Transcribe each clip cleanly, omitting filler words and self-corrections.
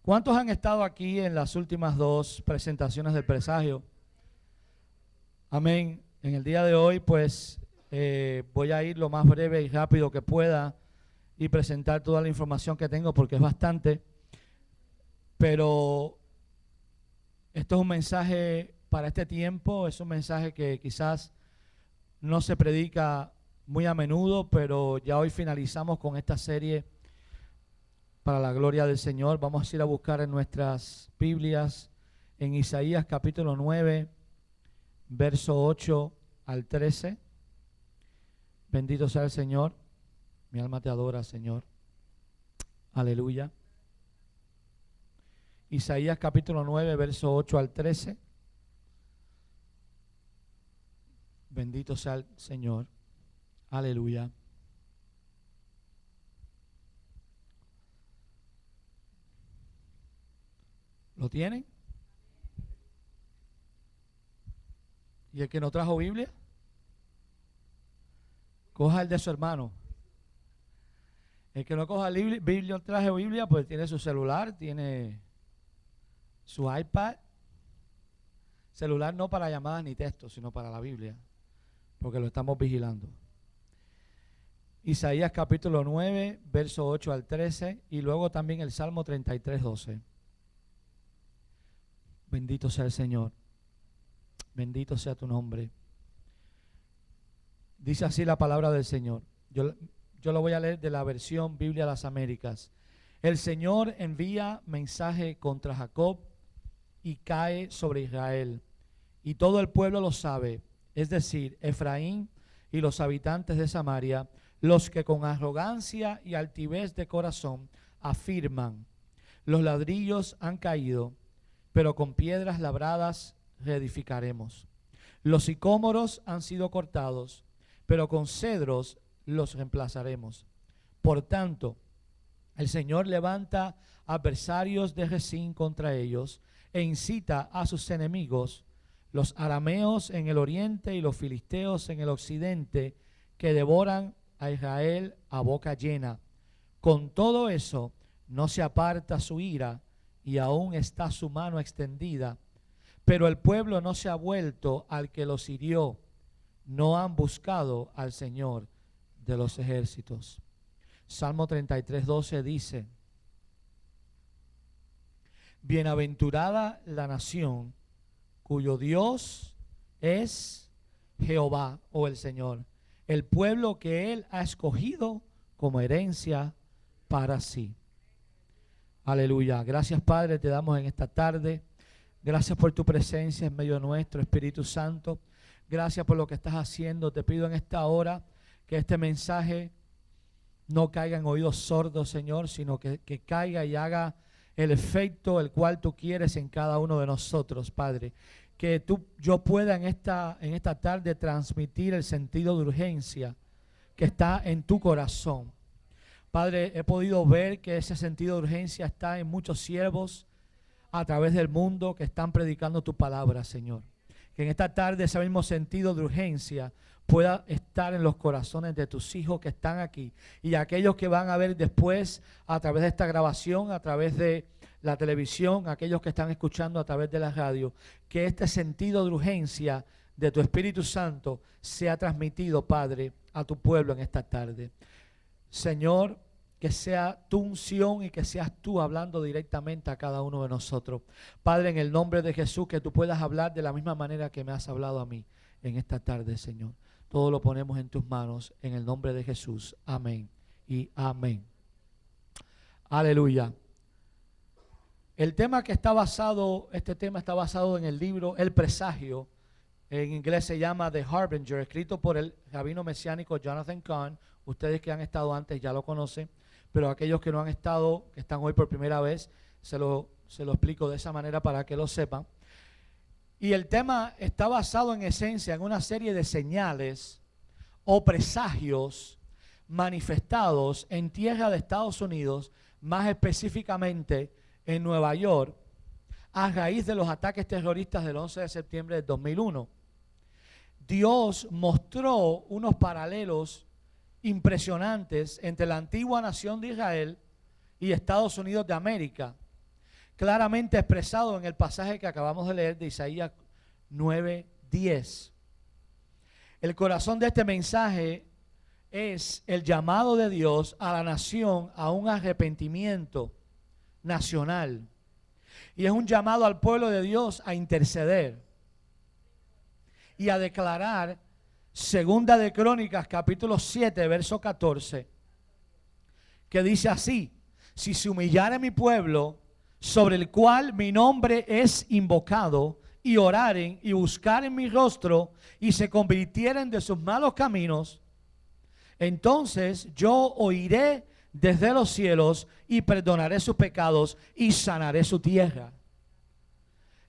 ¿Cuántos han estado aquí en las últimas dos presentaciones del presagio? Amén. En el día de hoy, pues, voy a ir lo más breve y rápido que pueda y presentar toda la información que tengo porque es bastante. Pero esto es un mensaje para este tiempo, es un mensaje que quizás no se predica muy a menudo, pero ya hoy finalizamos con esta serie para la gloria del Señor. Vamos a ir a buscar en nuestras Biblias, en Isaías capítulo 9, verso 8 al 13. Bendito sea el Señor. Mi alma te adora, Señor. Aleluya. Isaías capítulo 9, verso 8 al 13. Bendito sea el Señor. Aleluya. ¿Lo tienen? ¿Y el que no trajo Biblia? Coja el de su hermano. El que no coja Biblia, traje Biblia, pues tiene su celular, tiene su iPad. Celular no para llamadas ni textos, sino para la Biblia, porque lo estamos vigilando. Isaías capítulo 9, verso 8 al 13, y luego también el Salmo 33, 12. Bendito sea el Señor. Bendito sea tu nombre. Dice así la palabra del Señor. Yo lo voy a leer de la versión Biblia de las Américas. El Señor envía mensaje contra Jacob y cae sobre Israel. Y todo el pueblo lo sabe, es decir, Efraín y los habitantes de Samaria, los que con arrogancia y altivez de corazón afirman: los ladrillos han caído, pero con piedras labradas reedificaremos. Los sicómoros han sido cortados, pero con cedros los reemplazaremos. Por tanto, el Señor levanta adversarios de Rezín contra ellos e incita a sus enemigos, los arameos en el oriente y los filisteos en el occidente, que devoran a Israel a boca llena. Con todo eso, no se aparta su ira y aún está su mano extendida. Pero el pueblo no se ha vuelto al que los hirió, no han buscado al Señor de los ejércitos. Salmo 33, 12 dice: bienaventurada la nación cuyo Dios es Jehová o el Señor, el pueblo que Él ha escogido como herencia para sí. Aleluya. Gracias, Padre, te damos en esta tarde. Gracias por tu presencia en medio nuestro, Espíritu Santo. Gracias por lo que estás haciendo. Te pido en esta hora que este mensaje no caiga en oídos sordos, Señor, sino que caiga y haga el efecto el cual tú quieres en cada uno de nosotros, Padre. Que yo pueda en esta tarde transmitir el sentido de urgencia que está en tu corazón. Padre, he podido ver que ese sentido de urgencia está en muchos siervos a través del mundo que están predicando tu palabra, Señor. Que en esta tarde ese mismo sentido de urgencia pueda estar en los corazones de tus hijos que están aquí y aquellos que van a ver después a través de esta grabación, a través de la televisión, aquellos que están escuchando a través de la radio, que este sentido de urgencia de tu Espíritu Santo sea transmitido, Padre, a tu pueblo en esta tarde. Señor, que sea tu unción y que seas tú hablando directamente a cada uno de nosotros. Padre, en el nombre de Jesús, que tú puedas hablar de la misma manera que me has hablado a mí en esta tarde, Señor. Todo lo ponemos en tus manos, en el nombre de Jesús. Amén y amén. Aleluya. El tema que está basado, este tema está basado en el libro El Presagio. En inglés se llama The Harbinger, escrito por el rabino mesiánico Jonathan Cahn. Ustedes que han estado antes ya lo conocen, pero aquellos que no han estado, que están hoy por primera vez, se lo explico de esa manera para que lo sepan. Y el tema está basado en esencia en una serie de señales o presagios manifestados en tierra de Estados Unidos, más específicamente en Nueva York, a raíz de los ataques terroristas del 11 de septiembre del 2001. Dios mostró unos paralelos impresionantes entre la antigua nación de Israel y Estados Unidos de América. claramente expresado en el pasaje que acabamos de leer de Isaías 9:10. El corazón de este mensaje es el llamado de Dios a la nación a un arrepentimiento nacional. Y es un llamado al pueblo de Dios a interceder y a declarar, segunda de Crónicas, capítulo 7, verso 14, que dice así: si se humillare mi pueblo, sobre el cual mi nombre es invocado, y oraren y buscaren mi rostro, y se convirtieren de sus malos caminos, entonces yo oiré desde los cielos y perdonaré sus pecados y sanaré su tierra.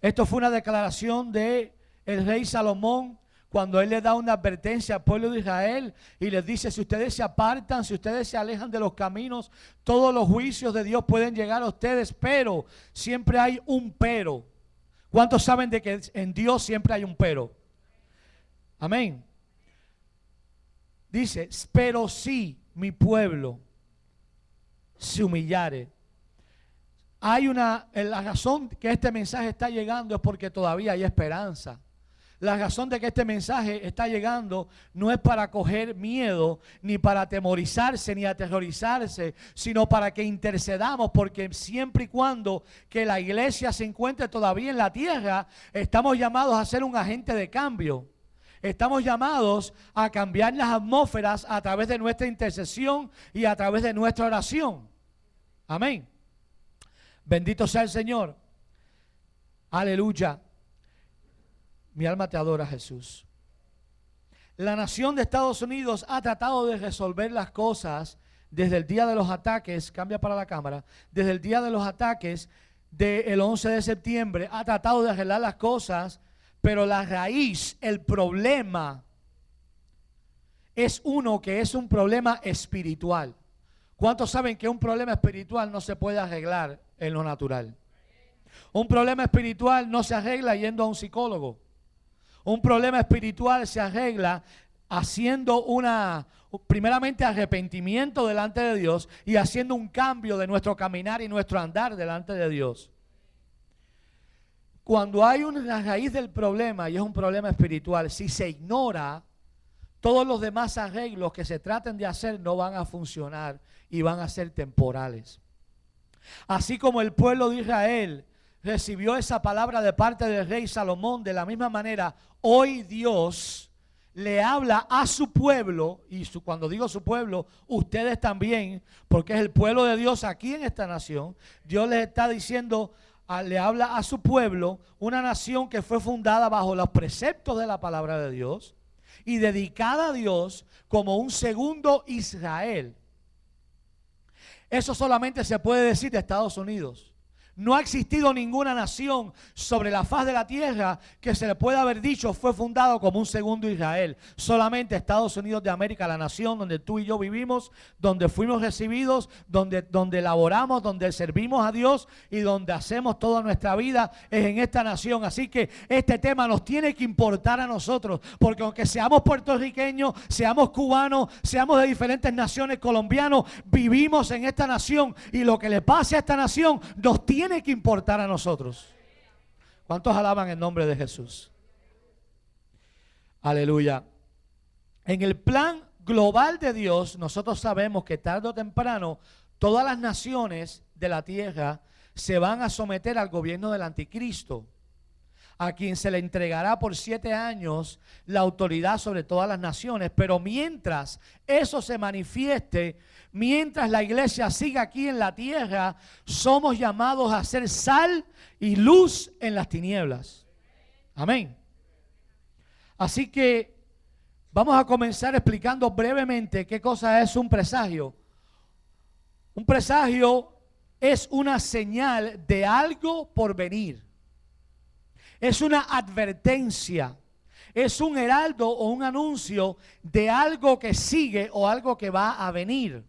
Esto fue una declaración de el rey Salomón cuando él le da una advertencia al pueblo de Israel y les dice: si ustedes se apartan, si ustedes se alejan de los caminos, todos los juicios de Dios pueden llegar a ustedes, pero siempre hay un pero. ¿Cuántos saben de que en Dios siempre hay un pero? Amén. Dice: pero si mi pueblo se humillare. La razón que este mensaje está llegando es porque todavía hay esperanza. La razón de que este mensaje está llegando no es para coger miedo, ni para atemorizarse, ni aterrorizarse, sino para que intercedamos, porque siempre y cuando que la iglesia se encuentre todavía en la tierra, estamos llamados a ser un agente de cambio. Estamos llamados a cambiar las atmósferas a través de nuestra intercesión y a través de nuestra oración. Amén. Bendito sea el Señor. Aleluya. Mi alma te adora, Jesús. La nación de Estados Unidos ha tratado de resolver las cosas desde el día de los ataques. Cambia para la cámara. Desde el día de los ataques del 11 de septiembre ha tratado de arreglar las cosas, pero la raíz, el problema, es un problema espiritual. ¿Cuántos saben que un problema espiritual no se puede arreglar en lo natural? Un problema espiritual no se arregla yendo a un psicólogo. Un problema espiritual se arregla haciendo primeramente arrepentimiento delante de Dios y haciendo un cambio de nuestro caminar y nuestro andar delante de Dios. Cuando hay una raíz del problema y es un problema espiritual, si se ignora, todos los demás arreglos que se traten de hacer no van a funcionar y van a ser temporales. Así como el pueblo de Israel recibió esa palabra de parte del rey Salomón, de la misma manera, hoy Dios le habla a su pueblo, y cuando digo su pueblo, ustedes también, porque es el pueblo de Dios aquí en esta nación. Dios les está diciendo, le habla a su pueblo, una nación que fue fundada bajo los preceptos de la palabra de Dios y dedicada a Dios como un segundo Israel. Eso solamente se puede decir de Estados Unidos. No ha existido ninguna nación sobre la faz de la tierra que se le pueda haber dicho fue fundado como un segundo Israel. Solamente Estados Unidos de América, la nación donde tú y yo vivimos, donde fuimos recibidos, donde laboramos, donde servimos a Dios y donde hacemos toda nuestra vida, es en esta nación. Así que este tema nos tiene que importar a nosotros, porque aunque seamos puertorriqueños, seamos cubanos, seamos de diferentes naciones, colombianos, vivimos en esta nación y lo que le pase a esta nación nos tiene que importar a nosotros. ¿Cuántos alaban el nombre de Jesús? Aleluya. En el plan global de Dios, nosotros sabemos que tarde o temprano todas las naciones de la tierra se van a someter al gobierno del anticristo, a quien se le entregará por 7 años la autoridad sobre todas las naciones. Pero mientras eso se manifieste, mientras la iglesia siga aquí en la tierra, somos llamados a ser sal y luz en las tinieblas. Amén. Así que vamos a comenzar explicando brevemente qué cosa es un presagio. Un presagio es una señal de algo por venir. Es una advertencia, es un heraldo o un anuncio de algo que sigue o algo que va a venir.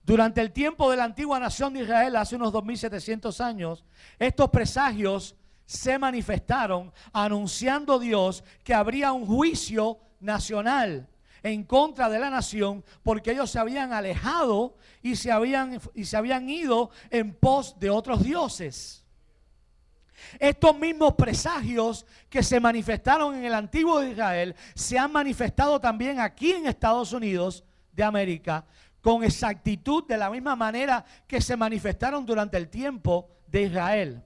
Durante el tiempo de la antigua nación de Israel, hace unos 2700 años, estos presagios se manifestaron anunciando Dios que habría un juicio nacional. en contra de la nación, porque ellos se habían alejado y se habían ido en pos de otros dioses. Estos mismos presagios que se manifestaron en el antiguo Israel se han manifestado también aquí en Estados Unidos de América con exactitud, de la misma manera que se manifestaron durante el tiempo de Israel.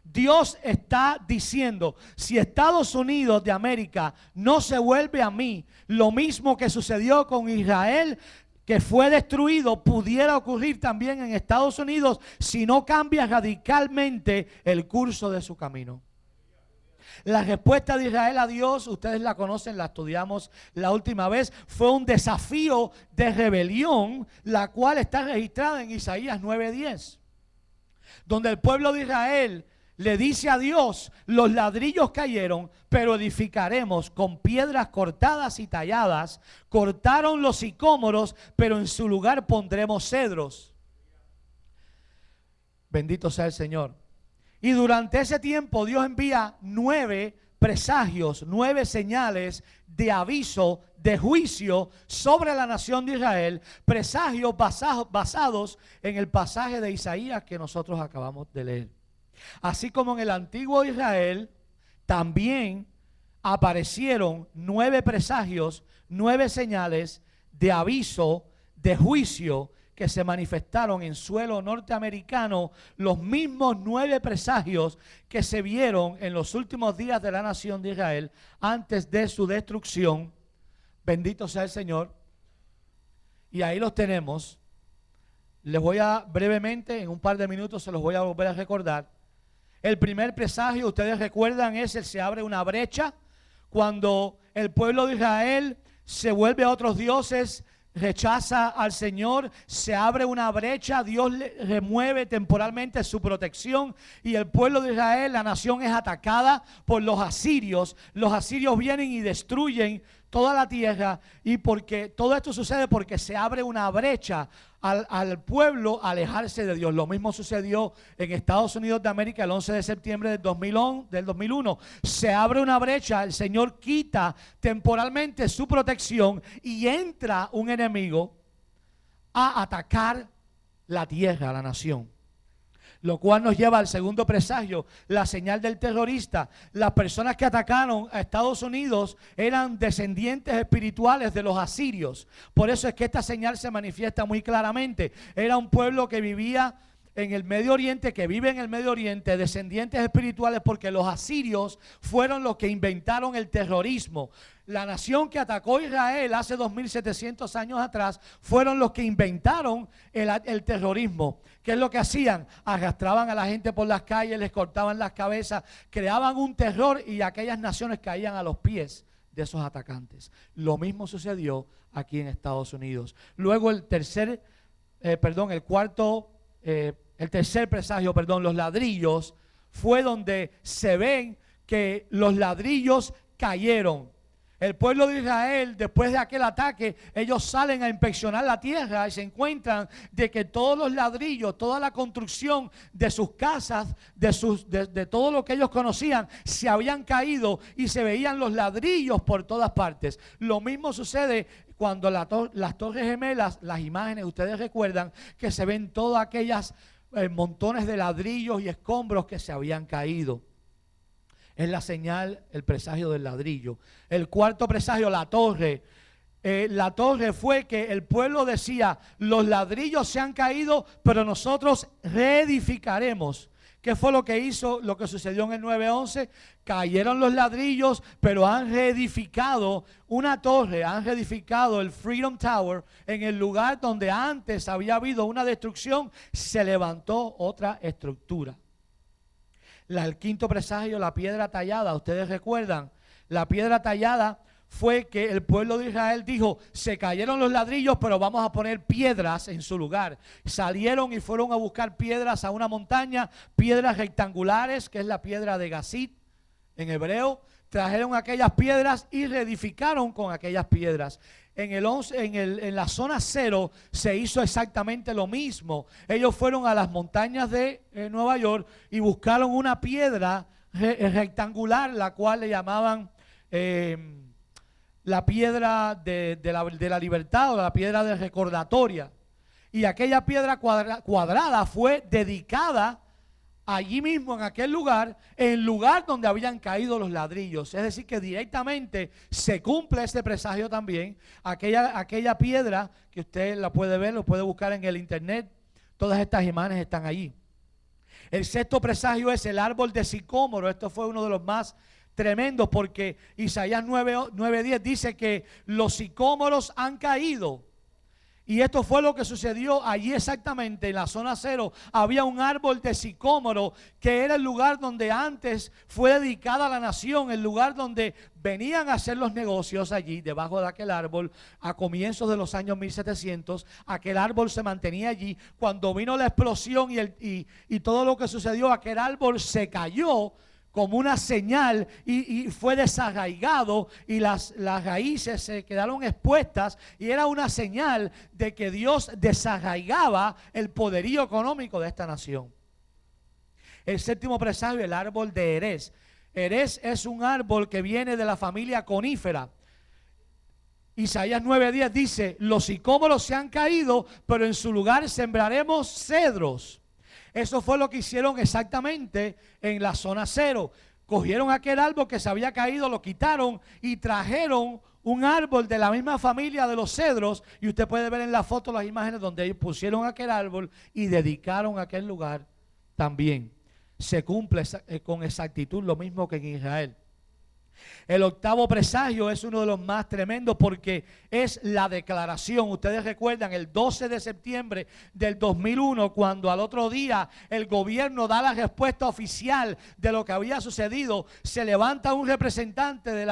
Dios está diciendo, si Estados Unidos de América no se vuelve a mí, lo mismo que sucedió con Israel, que fue destruido, pudiera ocurrir también en Estados Unidos si no cambia radicalmente el curso de su camino. La respuesta de Israel a Dios, ustedes la conocen, la estudiamos la última vez, fue un desafío de rebelión, la cual está registrada en Isaías 9:10, donde el pueblo de Israel le dice a Dios: los ladrillos cayeron, pero edificaremos con piedras cortadas y talladas. Cortaron los sicómoros, pero en su lugar pondremos cedros. Bendito sea el Señor. Y durante ese tiempo Dios envía 9 presagios, 9 señales de aviso, de juicio sobre la nación de Israel, presagios basados en el pasaje de Isaías que nosotros acabamos de leer. Así como en el antiguo Israel también aparecieron 9 presagios, 9 señales de aviso, de juicio que se manifestaron en suelo norteamericano, los mismos 9 presagios que se vieron en los últimos días de la nación de Israel antes de su destrucción. Bendito sea el Señor. Y ahí los tenemos. Les voy a brevemente, en un par de minutos se los voy a volver a recordar. El primer presagio, ustedes recuerdan, es el se abre una brecha cuando el pueblo de Israel se vuelve a otros dioses, rechaza al Señor, se abre una brecha, Dios le remueve temporalmente su protección y el pueblo de Israel, la nación, es atacada por los asirios. Los asirios vienen y destruyen toda la tierra, y porque todo esto sucede porque se abre una brecha al pueblo a alejarse de Dios. Lo mismo sucedió en Estados Unidos de América el 11 de septiembre del 2001. Se abre una brecha, el Señor quita temporalmente su protección y entra un enemigo a atacar la tierra, la nación. Lo cual nos lleva al segundo presagio, la señal del terrorista. Las personas que atacaron a Estados Unidos eran descendientes espirituales de los asirios. Por eso es que esta señal se manifiesta muy claramente. Era un pueblo que vivía en el Medio Oriente, que vive en el Medio Oriente, descendientes espirituales, porque los asirios fueron los que inventaron el terrorismo. La nación que atacó a Israel hace 2700 años atrás fueron los que inventaron el terrorismo. ¿Qué es lo que hacían? Arrastraban a la gente por las calles, les cortaban las cabezas, creaban un terror y aquellas naciones caían a los pies de esos atacantes. Lo mismo sucedió aquí en Estados Unidos. Luego el tercer presagio, los ladrillos, fue donde se ven que los ladrillos cayeron. El pueblo de Israel, después de aquel ataque, ellos salen a inspeccionar la tierra y se encuentran de que todos los ladrillos, toda la construcción de sus casas, de todo lo que ellos conocían, se habían caído y se veían los ladrillos por todas partes. Lo mismo sucede cuando las Torres Gemelas, las imágenes, ustedes recuerdan que se ven todas aquellas montones de ladrillos y escombros que se habían caído. Es la señal, el presagio del ladrillo. El cuarto presagio, la torre. La torre fue que el pueblo decía: los ladrillos se han caído, pero nosotros reedificaremos. ¿Qué fue lo que hizo, lo que sucedió en el 9/11? Cayeron los ladrillos, pero han reedificado una torre, han reedificado el Freedom Tower en el lugar donde antes había habido una destrucción. Se levantó otra estructura. El quinto presagio, la piedra tallada. Ustedes recuerdan, la piedra tallada fue que el pueblo de Israel dijo: se cayeron los ladrillos, pero vamos a poner piedras en su lugar. Salieron y fueron a buscar piedras a una montaña, piedras rectangulares, que es la piedra de Gazit en hebreo. Trajeron aquellas piedras y reedificaron con aquellas piedras. En la zona cero se hizo exactamente lo mismo. Ellos fueron a las montañas de Nueva York y buscaron una piedra rectangular, la cual le llamaban la piedra de la libertad o la piedra de recordatoria. Y aquella piedra cuadrada fue dedicada allí mismo en aquel lugar, en el lugar donde habían caído los ladrillos. Es decir, que directamente se cumple ese presagio también. Aquella piedra que usted la puede ver, lo puede buscar en el internet. Todas estas imágenes están allí. El sexto presagio es el árbol de sicómoro. Esto fue uno de los más tremendos, porque Isaías 9:10 dice que los sicómoros han caído. Y esto fue lo que sucedió allí exactamente en la zona cero. Había un árbol de sicómoro que era el lugar donde antes fue dedicada la nación, el lugar donde venían a hacer los negocios allí, debajo de aquel árbol, a comienzos de los años 1700. Aquel árbol se mantenía allí. Cuando vino la explosión y todo lo que sucedió, aquel árbol se cayó como una señal y fue desarraigado, y las raíces se quedaron expuestas, y era una señal de que Dios desarraigaba el poderío económico de esta nación. El séptimo presagio, el árbol de Erez. Erez es un árbol que viene de la familia conífera. Isaías 9:10 dice: los sicómoros se han caído, pero en su lugar sembraremos cedros. Eso fue lo que hicieron exactamente en la zona cero. Cogieron aquel árbol que se había caído, lo quitaron y trajeron un árbol de la misma familia de los cedros. Y usted puede ver en la foto las imágenes donde ellos pusieron aquel árbol y dedicaron aquel lugar también. Se cumple con exactitud lo mismo que en Israel. El octavo presagio es uno de los más tremendos, porque es la declaración. Ustedes recuerdan el 12 de septiembre del 2001, cuando al otro día el gobierno da la respuesta oficial de lo que había sucedido. Se levanta un representante de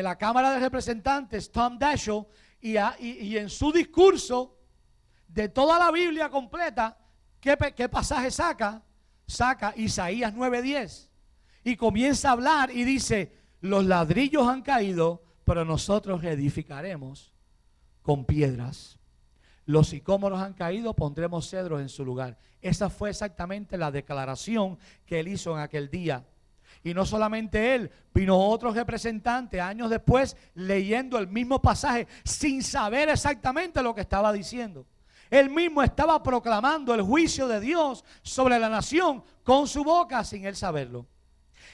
la Cámara de Representantes, Tom Daschle, y en su discurso de toda la Biblia completa, ¿qué pasaje saca? Saca Isaías 9:10. Y comienza a hablar y dice: los ladrillos han caído, pero nosotros reedificaremos con piedras. Los sicómoros han caído, pondremos cedros en su lugar. Esa fue exactamente la declaración que él hizo en aquel día. Y no solamente él, vino otro representante años después leyendo el mismo pasaje sin saber exactamente lo que estaba diciendo. Él mismo estaba proclamando el juicio de Dios sobre la nación con su boca sin él saberlo.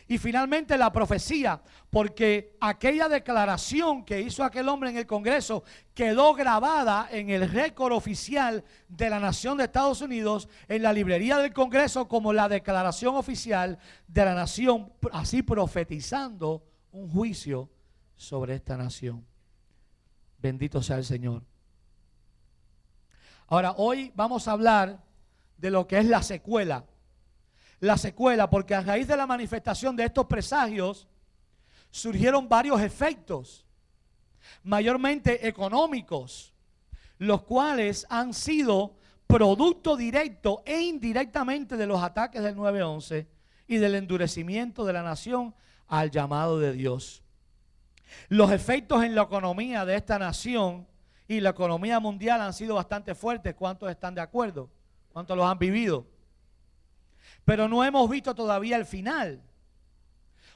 Y finalmente la profecía, porque aquella declaración que hizo aquel hombre en el Congreso quedó grabada en el récord oficial de la nación de Estados Unidos, en la librería del Congreso, como la declaración oficial de la nación, así profetizando un juicio sobre esta nación. Bendito sea el Señor. Ahora, hoy vamos a hablar de lo que es la secuela. La secuela, porque a raíz de la manifestación de estos presagios surgieron varios efectos, mayormente económicos, los cuales han sido producto directo e indirectamente de los ataques del 9/11 y del endurecimiento de la nación al llamado de Dios. Los efectos en la economía de esta nación y la economía mundial han sido bastante fuertes. ¿Cuántos están de acuerdo? ¿Cuántos los han vivido? Pero no hemos visto todavía el final,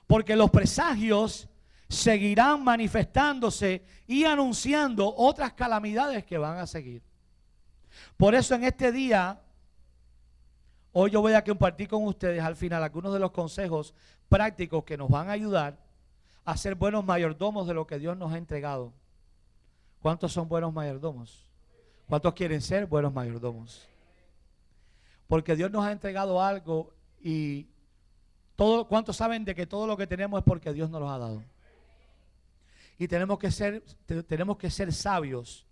porque los presagios seguirán manifestándose y anunciando otras calamidades que van a seguir. Por eso en este día, hoy yo voy a compartir con ustedes al final algunos de los consejos prácticos que nos van a ayudar a ser buenos mayordomos de lo que Dios nos ha entregado. ¿Cuántos son buenos mayordomos? ¿Cuántos quieren ser buenos mayordomos? Porque Dios nos ha entregado algo, y ¿cuántos saben de que todo lo que tenemos es porque Dios nos lo ha dado? Y tenemos que ser sabios.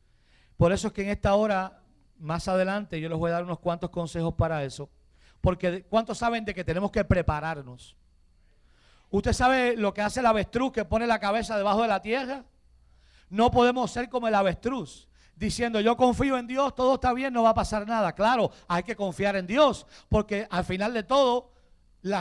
Por eso es que en esta hora, más adelante, yo les voy a dar unos cuantos consejos para eso. Porque ¿cuántos saben de que tenemos que prepararnos? ¿Usted sabe lo que hace el avestruz, que pone la cabeza debajo de la tierra? No podemos ser como el avestruz, diciendo yo confío en Dios, todo está bien, no va a pasar nada. Claro, hay que confiar en Dios, porque al final de todo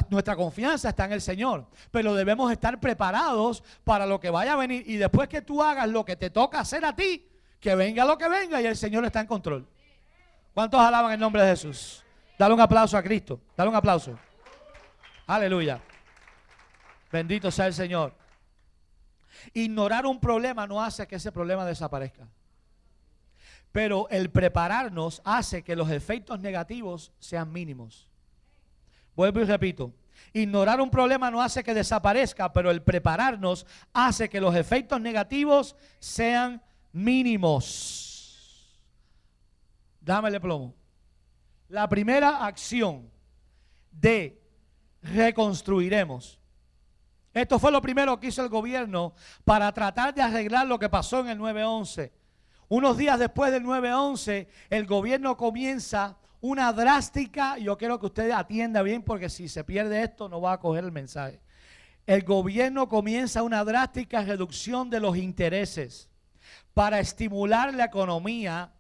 nuestra confianza está en el Señor, pero debemos estar preparados para lo que vaya a venir. Y después que tú hagas lo que te toca hacer a ti, que venga lo que venga, y el Señor está en control. ¿Cuántos alaban el nombre de Jesús? Dale un aplauso a Cristo, dale un aplauso. Aleluya. Bendito sea el Señor. Ignorar un problema no hace que ese problema desaparezca. Pero el prepararnos hace que los efectos negativos sean mínimos. Vuelvo y repito. Ignorar un problema no hace que desaparezca, pero el prepararnos hace que los efectos negativos sean mínimos. Dámele plomo. La primera acción de reconstruiremos. Esto fue lo primero que hizo el gobierno para tratar de arreglar lo que pasó en el 9/11. Unos días después del 9/11, el gobierno comienza una drástica, yo quiero que usted atienda bien porque si se pierde esto no va a coger el mensaje. El gobierno comienza una drástica reducción de los intereses para estimular la economía,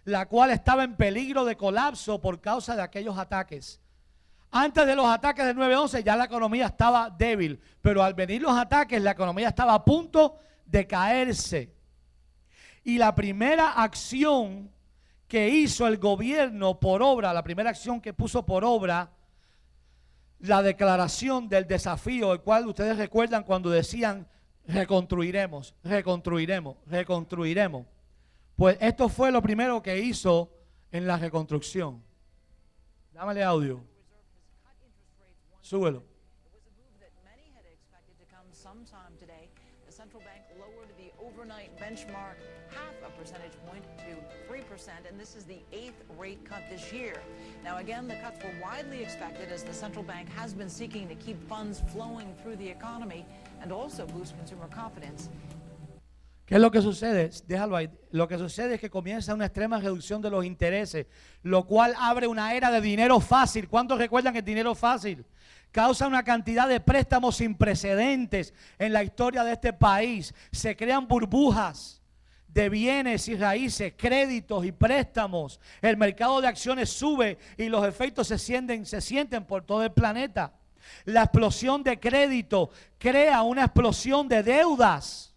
la cual estaba en peligro de colapso por causa de aquellos ataques. Antes de los ataques del 9/11 ya la economía estaba débil, pero al venir los ataques la economía estaba a punto de caerse. Y la primera acción que hizo el gobierno por obra, la primera acción que puso por obra, la declaración del desafío, el cual ustedes recuerdan cuando decían reconstruiremos, reconstruiremos, reconstruiremos. Pues esto fue lo primero que hizo en la reconstrucción. Dámale audio. Súbelo. The central bank lowered the overnight benchmark half a percentage point to 3%, and this is the 8th rate cut this year. Now, again, the cuts were widely expected as the central bank has been seeking to keep funds flowing through the economy and also boost consumer confidence. ¿Qué es lo que sucede? Déjalo ahí. Lo que sucede es que comienza una extrema reducción de los intereses, lo cual abre una era de dinero fácil. ¿Cuántos recuerdan el dinero fácil? Causa una cantidad de préstamos sin precedentes en la historia de este país. Se crean burbujas de bienes y raíces, créditos y préstamos. El mercado de acciones sube y los efectos se sienten por todo el planeta. La explosión de crédito crea una explosión de deudas.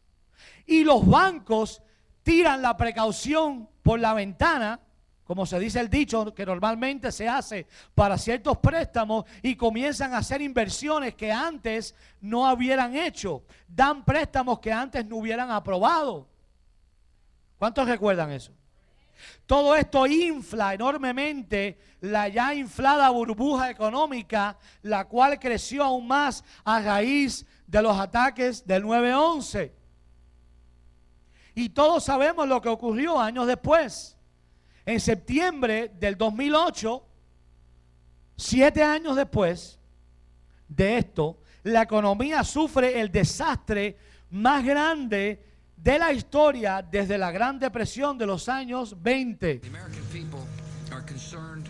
Y los bancos tiran la precaución por la ventana, como se dice el dicho, que normalmente se hace para ciertos préstamos, y comienzan a hacer inversiones que antes no hubieran hecho. Dan préstamos que antes no hubieran aprobado. ¿Cuántos recuerdan eso? Todo esto infla enormemente la ya inflada burbuja económica, la cual creció aún más a raíz de los ataques del 9/11. Y todos sabemos lo que ocurrió años después. En septiembre del 2008, 7 años después de esto, la economía sufre el desastre más grande de la historia desde la Gran Depresión de los años 20. The American people are concerned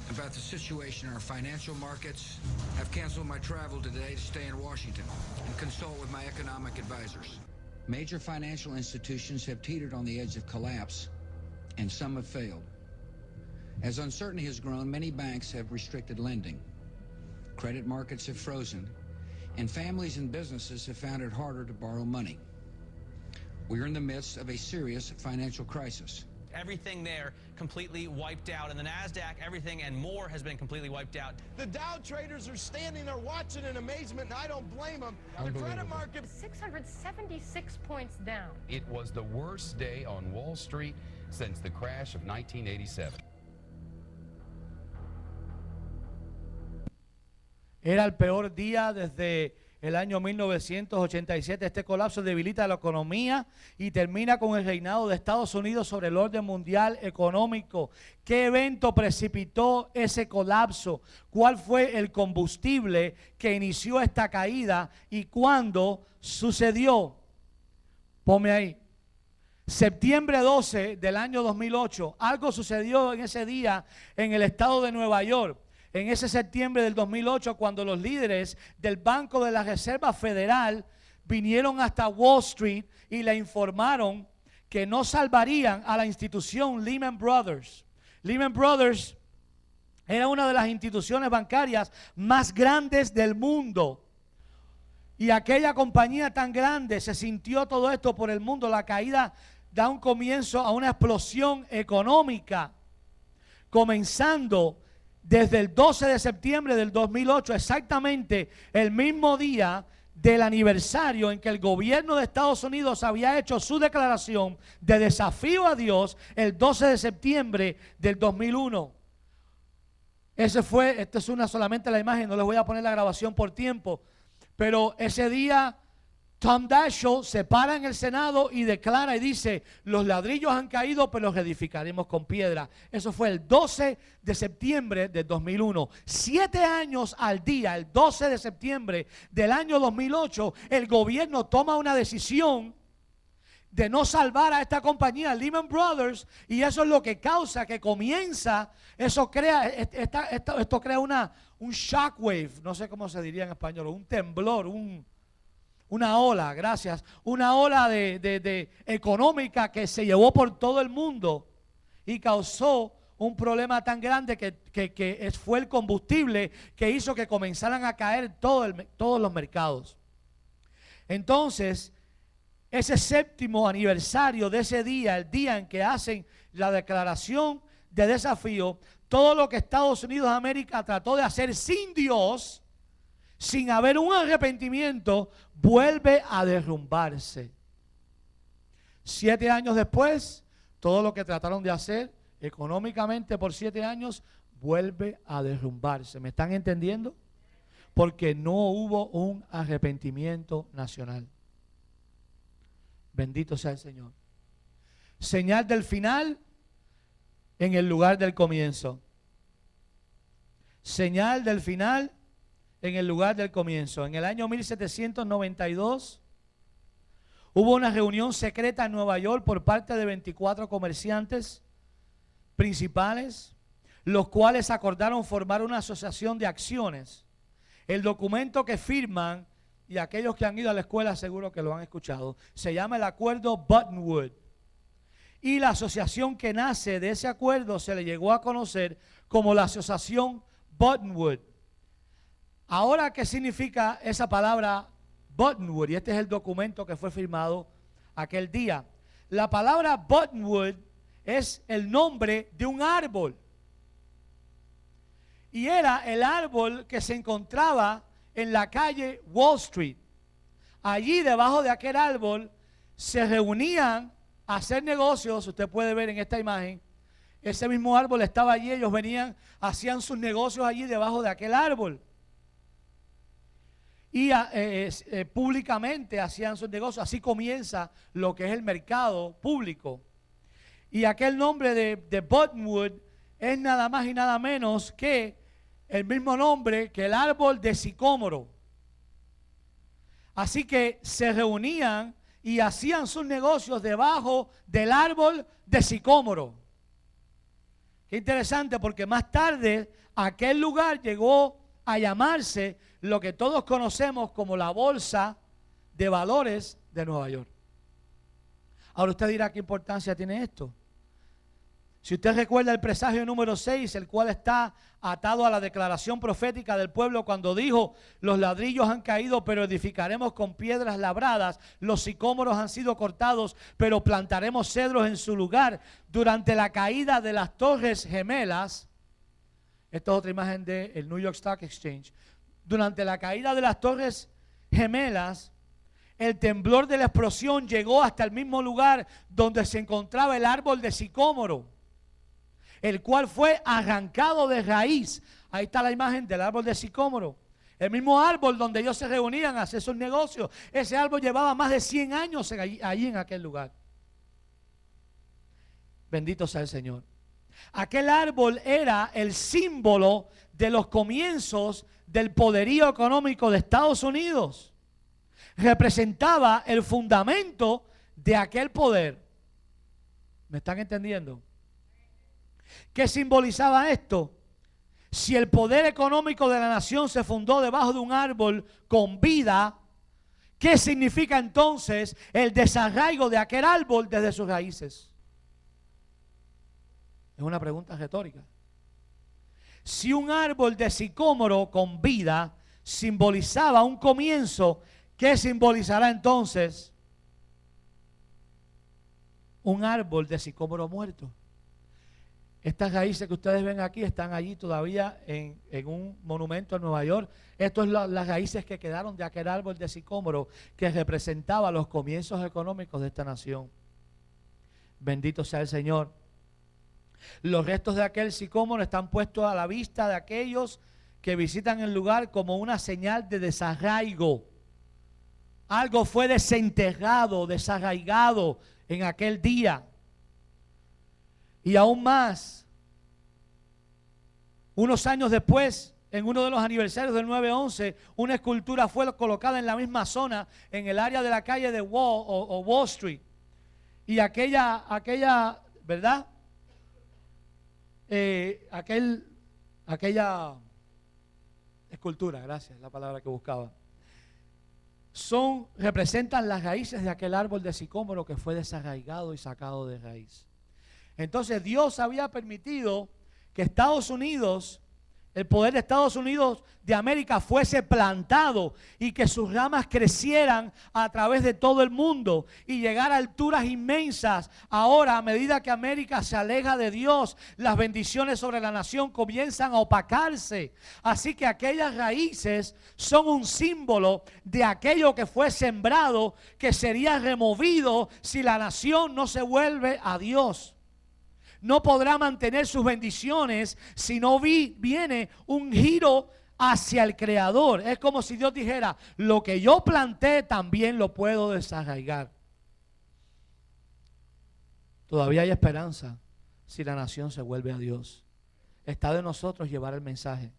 about the situation in our financial markets. I've canceled my travel today to stay in Washington and consult with my economic advisors. Major financial institutions have teetered on the edge of collapse, and some have failed. As uncertainty has grown, many banks have restricted lending. Credit markets have frozen, and families and businesses have found it harder to borrow money. We are in the midst of a serious financial crisis. Everything there completely wiped out. And the NASDAQ, everything and more has been completely wiped out. The Dow traders are standing there watching in amazement, and I don't blame them. The credit market 676 points down. It was the worst day on Wall Street since the crash of 1987. Era el peor día desde el año 1987. Este colapso debilita la economía y termina con el reinado de Estados Unidos sobre el orden mundial económico. ¿Qué evento precipitó ese colapso? ¿Cuál fue el combustible que inició esta caída y cuándo sucedió? Ponme ahí. Septiembre 12 del año 2008. Algo sucedió en ese día en el estado de Nueva York. En ese septiembre del 2008, cuando los líderes del Banco de la Reserva Federal vinieron hasta Wall Street y le informaron que no salvarían a la institución Lehman Brothers. Lehman Brothers era una de las instituciones bancarias más grandes del mundo. Y aquella compañía tan grande, se sintió todo esto por el mundo. La caída da un comienzo a una explosión económica, comenzando desde el 12 de septiembre del 2008, exactamente el mismo día del aniversario en que el gobierno de Estados Unidos había hecho su declaración de desafío a Dios el 12 de septiembre del 2001. Esta es solamente la imagen, no les voy a poner la grabación por tiempo, pero ese día Tom Daschle se para en el Senado y declara y dice: los ladrillos han caído, pero los edificaremos con piedra. Eso fue el 12 de septiembre del 2001. 7 años al día, el 12 de septiembre del año 2008, el gobierno toma una decisión de no salvar a esta compañía, Lehman Brothers, y eso es lo que causa que comienza, esto crea un shockwave, no sé cómo se diría en español, un temblor, una ola, gracias, una ola de económica que se llevó por todo el mundo y causó un problema tan grande que fue el combustible que hizo que comenzaran a caer todos los mercados. Entonces, ese 7º aniversario de ese día, el día en que hacen la declaración de desafío, todo lo que Estados Unidos de América trató de hacer sin Dios, sin haber un arrepentimiento, vuelve a derrumbarse. 7 años después, todo lo que trataron de hacer económicamente por 7 años vuelve a derrumbarse. ¿Me están entendiendo? Porque no hubo un arrepentimiento nacional. Bendito sea el Señor. Señal del final en el lugar del comienzo. Señal del final en el lugar del comienzo. En el año 1792 hubo una reunión secreta en Nueva York por parte de 24 comerciantes principales, los cuales acordaron formar una asociación de acciones. El documento que firman, y aquellos que han ido a la escuela seguro que lo han escuchado, se llama el Acuerdo Buttonwood. Y la asociación que nace de ese acuerdo se le llegó a conocer como la Asociación Buttonwood. Ahora, ¿qué significa esa palabra Buttonwood? Y este es el documento que fue firmado aquel día. La palabra Buttonwood es el nombre de un árbol. Y era el árbol que se encontraba en la calle Wall Street. Allí debajo de aquel árbol se reunían a hacer negocios. Usted puede ver en esta imagen, ese mismo árbol estaba allí, ellos venían, hacían sus negocios allí debajo de aquel árbol. Y públicamente hacían sus negocios. Así comienza lo que es el mercado público. Y aquel nombre de Buttonwood es nada más y nada menos que el mismo nombre que el árbol de sicómoro. Así que se reunían y hacían sus negocios debajo del árbol de sicómoro. Qué interesante, porque más tarde aquel lugar llegó a llamarse lo que todos conocemos como la Bolsa de Valores de Nueva York. Ahora usted dirá, ¿qué importancia tiene esto? Si usted recuerda el presagio número 6, el cual está atado a la declaración profética del pueblo cuando dijo: los ladrillos han caído, pero edificaremos con piedras labradas, los sicómoros han sido cortados, pero plantaremos cedros en su lugar. Durante la caída de las Torres Gemelas, esta es otra imagen del New York Stock Exchange. Durante la caída de las Torres Gemelas, el temblor de la explosión llegó hasta el mismo lugar donde se encontraba el árbol de sicómoro, el cual fue arrancado de raíz. Ahí está la imagen del árbol de sicómoro. El mismo árbol donde ellos se reunían a hacer sus negocios. Ese árbol llevaba más de 100 años allí en aquel lugar. Bendito sea el Señor. Aquel árbol era el símbolo de los comienzos del poderío económico de Estados Unidos. Representaba el fundamento de aquel poder. ¿Me están entendiendo? ¿Qué simbolizaba esto? Si el poder económico de la nación se fundó debajo de un árbol con vida, ¿qué significa entonces el desarraigo de aquel árbol desde sus raíces? Es una pregunta retórica. Si un árbol de sicómoro con vida simbolizaba un comienzo, ¿qué simbolizará entonces un árbol de sicómoro muerto? Estas raíces que ustedes ven aquí están allí todavía en un monumento en Nueva York. Estas son las raíces que quedaron de aquel árbol de sicómoro que representaba los comienzos económicos de esta nación. Bendito sea el Señor. Los restos de aquel sicómoro están puestos a la vista de aquellos que visitan el lugar como una señal de desarraigo. Algo fue desenterrado, desarraigado en aquel día. Y aún más, unos años después, en uno de los aniversarios del 9/11, una escultura fue colocada en la misma zona, en el área de la calle de Wall Street. Y aquella, ¿verdad? Aquella escultura, gracias, la palabra que buscaba, representan las raíces de aquel árbol de sicómoro que fue desarraigado y sacado de raíz. Entonces Dios había permitido que Estados Unidos, el poder de Estados Unidos de América fuese plantado y que sus ramas crecieran a través de todo el mundo y llegar a alturas inmensas. Ahora, a medida que América se aleja de Dios, las bendiciones sobre la nación comienzan a opacarse. Así que aquellas raíces son un símbolo de aquello que fue sembrado, que sería removido si la nación no se vuelve a Dios. No podrá mantener sus bendiciones si no viene un giro hacia el Creador. Es como si Dios dijera, lo que yo planté también lo puedo desarraigar. Todavía hay esperanza si la nación se vuelve a Dios. Está de nosotros llevar el mensaje.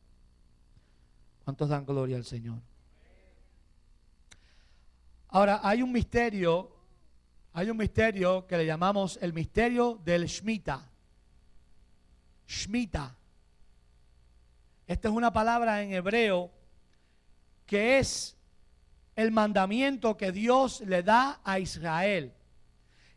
¿Cuántos dan gloria al Señor? Ahora, hay un misterio que le llamamos el misterio del Shemitah. Shemitah. Esta es una palabra en hebreo que es el mandamiento que Dios le da a Israel.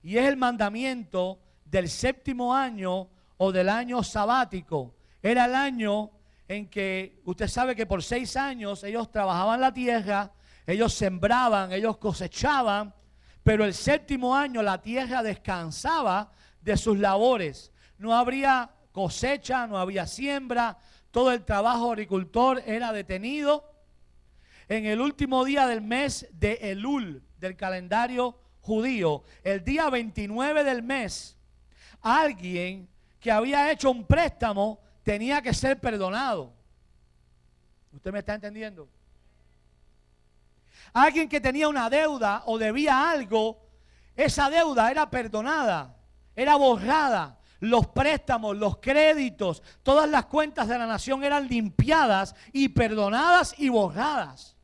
Y es el mandamiento del séptimo año o del año sabático. Era el año en que usted sabe que por 6 años ellos trabajaban la tierra, ellos sembraban, ellos cosechaban, pero el séptimo año la tierra descansaba de sus labores. No habría cosecha, no había siembra, todo el trabajo agricultor era detenido. En el último día del mes de Elul, del calendario judío, el día 29 del mes, alguien que había hecho un préstamo tenía que ser perdonado. ¿Usted me está entendiendo? Alguien que tenía una deuda o debía algo, esa deuda era perdonada, era borrada. Los préstamos, los créditos, todas las cuentas de la nación eran limpiadas y perdonadas y borradas.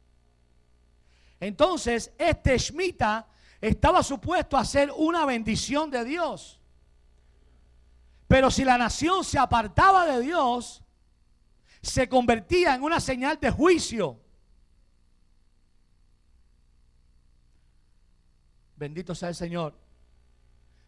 Entonces, este Shemitah estaba supuesto a ser una bendición de Dios. Pero si la nación se apartaba de Dios, se convertía en una señal de juicio. Bendito sea el Señor.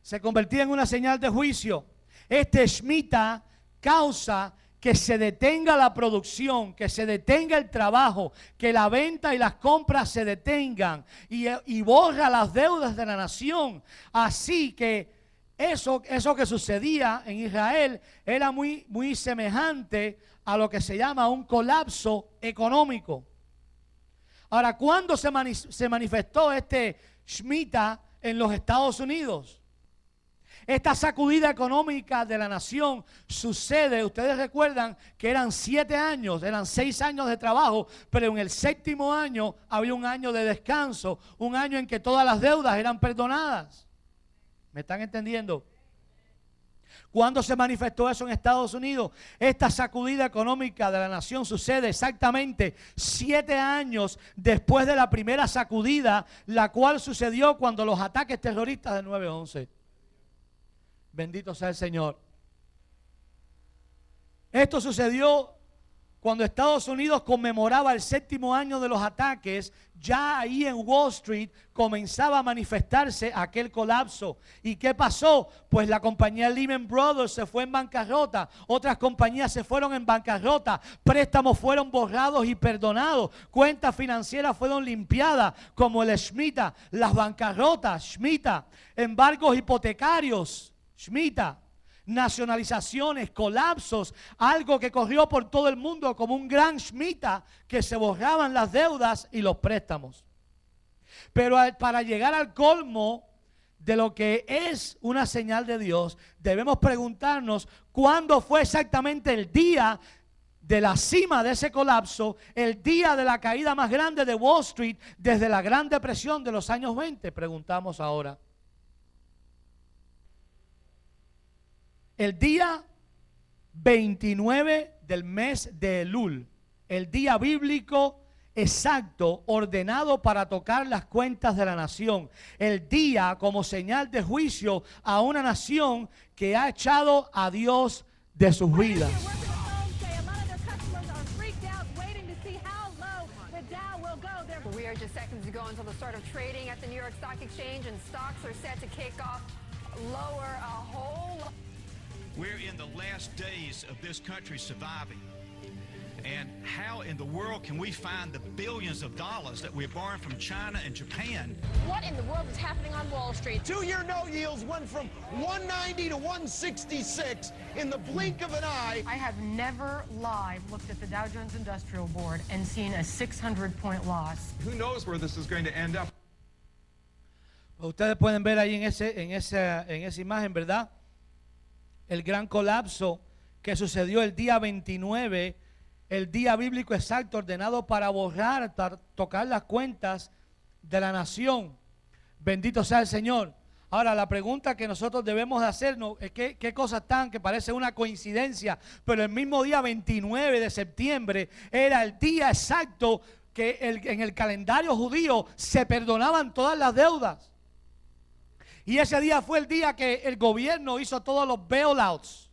Se convertía en una señal de juicio. Este Shemitah causa que se detenga la producción, que se detenga el trabajo, que la venta y las compras se detengan y borra las deudas de la nación. Así que eso que sucedía en Israel era muy semejante a lo que se llama un colapso económico. Ahora, ¿cuándo se manifestó este Shemitah en los Estados Unidos? Esta sacudida económica de la nación sucede, ustedes recuerdan que eran 7 años, eran 6 años de trabajo, pero en el 7º año había un año de descanso, un año en que todas las deudas eran perdonadas. ¿Me están entendiendo? ¿Cuándo se manifestó eso en Estados Unidos? Esta sacudida económica de la nación sucede exactamente 7 años después de la primera sacudida, la cual sucedió cuando los ataques terroristas del 9/11. Bendito sea el Señor. Esto sucedió cuando Estados Unidos conmemoraba el 7º año de los ataques. Ya ahí en Wall Street comenzaba a manifestarse aquel colapso. ¿Y qué pasó? Pues la compañía Lehman Brothers se fue en bancarrota. Otras compañías se fueron en bancarrota. Préstamos fueron borrados y perdonados. Cuentas financieras fueron limpiadas, como el Shemitah. Las bancarrotas, Shemitah. Embargos hipotecarios, Shemitah. nacionalizaciones, colapsos, algo que corrió por todo el mundo como un gran shmita, que se borraban las deudas y los préstamos. Pero para llegar al colmo de lo que es una señal de Dios, debemos preguntarnos cuándo fue exactamente el día de la cima de ese colapso, el día de la caída más grande de Wall Street desde la Gran Depresión de los años 20. Preguntamos ahora. El día 29 del mes de Elul, el día bíblico exacto, ordenado para tocar las cuentas de la nación. El día como señal de juicio a una nación que ha echado a Dios de sus vidas. We are just seconds to go until the start of trading at the New York Stock Exchange, and stocks are set to kick off lower a whole. We're in the last days of this country surviving. And how in the world can we find the billions of dollars that we're borrowing from China and Japan? What in the world is happening on Wall Street? 2-year note yields went from 190 to 166 in the blink of an eye. I have never live looked at the Dow Jones Industrial Board and seen a 600-point loss. Who knows where this is going to end up? Ustedes pueden ver ahí en esa imagen, ¿verdad? El gran colapso que sucedió el día 29, el día bíblico exacto ordenado para borrar, tocar las cuentas de la nación. Bendito sea el Señor. Ahora, la pregunta que nosotros debemos de hacernos es qué cosas tan que parece una coincidencia, pero el mismo día 29 de septiembre era el día exacto que en el calendario judío se perdonaban todas las deudas. Y ese día fue el día que el gobierno hizo todos los bailouts.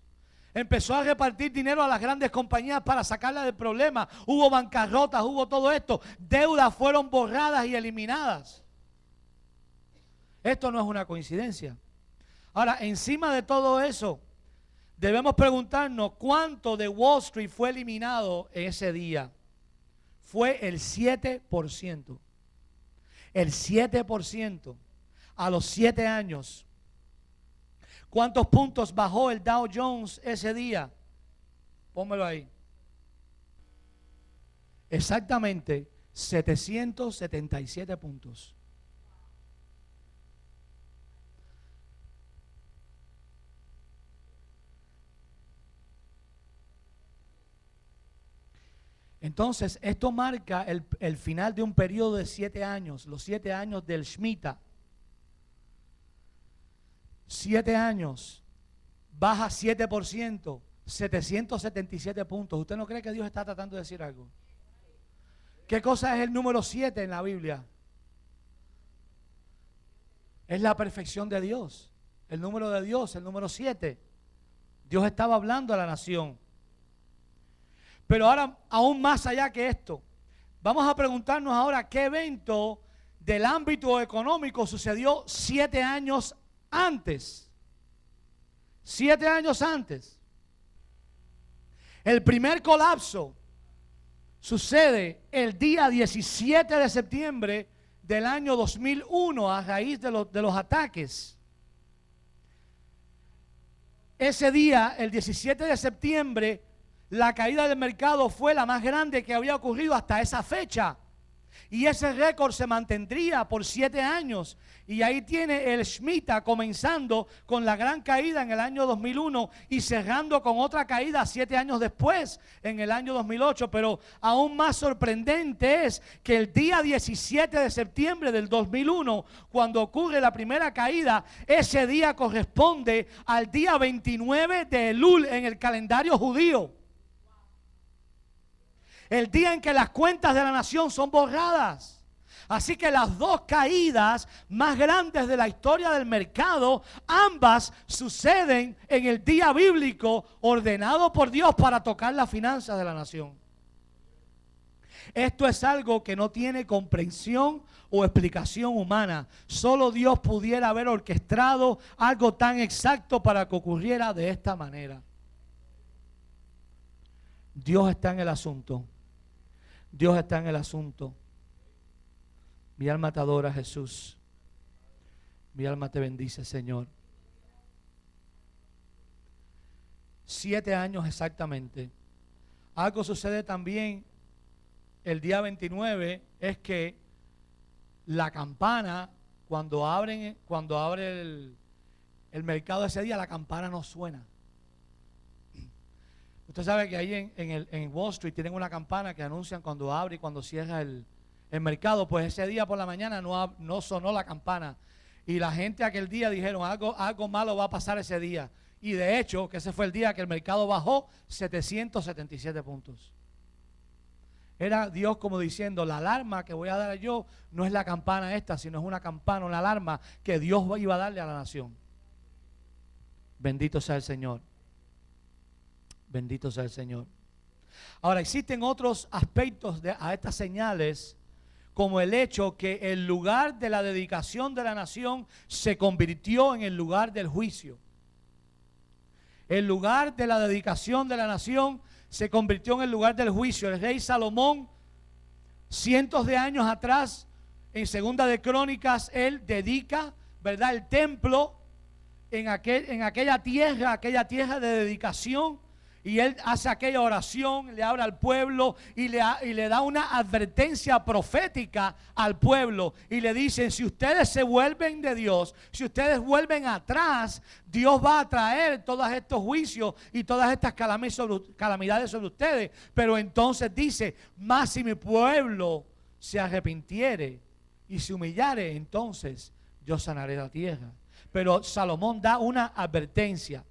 Empezó a repartir dinero a las grandes compañías para sacarlas del problema. Hubo bancarrotas, hubo todo esto. Deudas fueron borradas y eliminadas. Esto no es una coincidencia. Ahora, encima de todo eso, debemos preguntarnos cuánto de Wall Street fue eliminado en ese día. Fue el 7%. El 7%. A los 7 años. ¿Cuántos puntos bajó el Dow Jones ese día? Pónmelo ahí. Exactamente 777 puntos. Entonces, esto marca el final de un periodo de 7 años, los 7 años del Shemitah. 7 años, baja 7%, 777 puntos. ¿Usted no cree que Dios está tratando de decir algo? ¿Qué cosa es el número 7 en la Biblia? Es la perfección de Dios. El número de Dios, el número 7. Dios estaba hablando a la nación. Pero ahora, aún más allá que esto, vamos a preguntarnos ahora qué evento del ámbito económico sucedió 7 años antes. 7 años antes. El primer colapso sucede el día 17 de septiembre del año 2001 a raíz de los ataques. Ese día, el 17 de septiembre, la caída del mercado fue la más grande que había ocurrido hasta esa fecha. Y ese récord se mantendría por 7 años. Y ahí tiene el Shemitah comenzando con la gran caída en el año 2001 y cerrando con otra caída 7 años después, en el año 2008. Pero aún más sorprendente es que el día 17 de septiembre del 2001, cuando ocurre la primera caída, ese día corresponde al día 29 de Elul en el calendario judío. El día en que las cuentas de la nación son borradas. Así que las dos caídas más grandes de la historia del mercado, ambas suceden en el día bíblico ordenado por Dios para tocar las finanzas de la nación. Esto es algo que no tiene comprensión o explicación humana. Solo Dios pudiera haber orquestado algo tan exacto para que ocurriera de esta manera. Dios está en el asunto. Dios está en el asunto. Mi alma te adora, Jesús. Mi alma te bendice, Señor. 7 años exactamente. Algo sucede también el día 29, es que la campana, cuando abre el mercado ese día, la campana no suena. Usted sabe que ahí en Wall Street tienen una campana que anuncian cuando abre y cuando cierra el mercado. Pues ese día por la mañana no sonó la campana. Y la gente aquel día dijeron, algo malo va a pasar ese día. Y de hecho, que ese fue el día que el mercado bajó 777 puntos. Era Dios como diciendo, la alarma que voy a dar yo no es la campana esta, sino es una campana, una alarma que Dios iba a darle a la nación. Bendito sea el Señor. Bendito sea el Señor. Ahora, existen otros aspectos a estas señales, como el hecho que el lugar de la dedicación de la nación se convirtió en el lugar del juicio. El lugar de la dedicación de la nación se convirtió en el lugar del juicio. El rey Salomón, cientos de años atrás, en Segunda de Crónicas, él dedica, ¿verdad?, el templo en aquella tierra de dedicación. Y él hace aquella oración, le habla al pueblo y le da una advertencia profética al pueblo. Y le dicen, si ustedes se vuelven de Dios, si ustedes vuelven atrás, Dios va a traer todos estos juicios y todas estas calamidades sobre ustedes. Pero entonces dice, más si mi pueblo se arrepintiere y se humillare, entonces yo sanaré la tierra. Pero Salomón da una advertencia.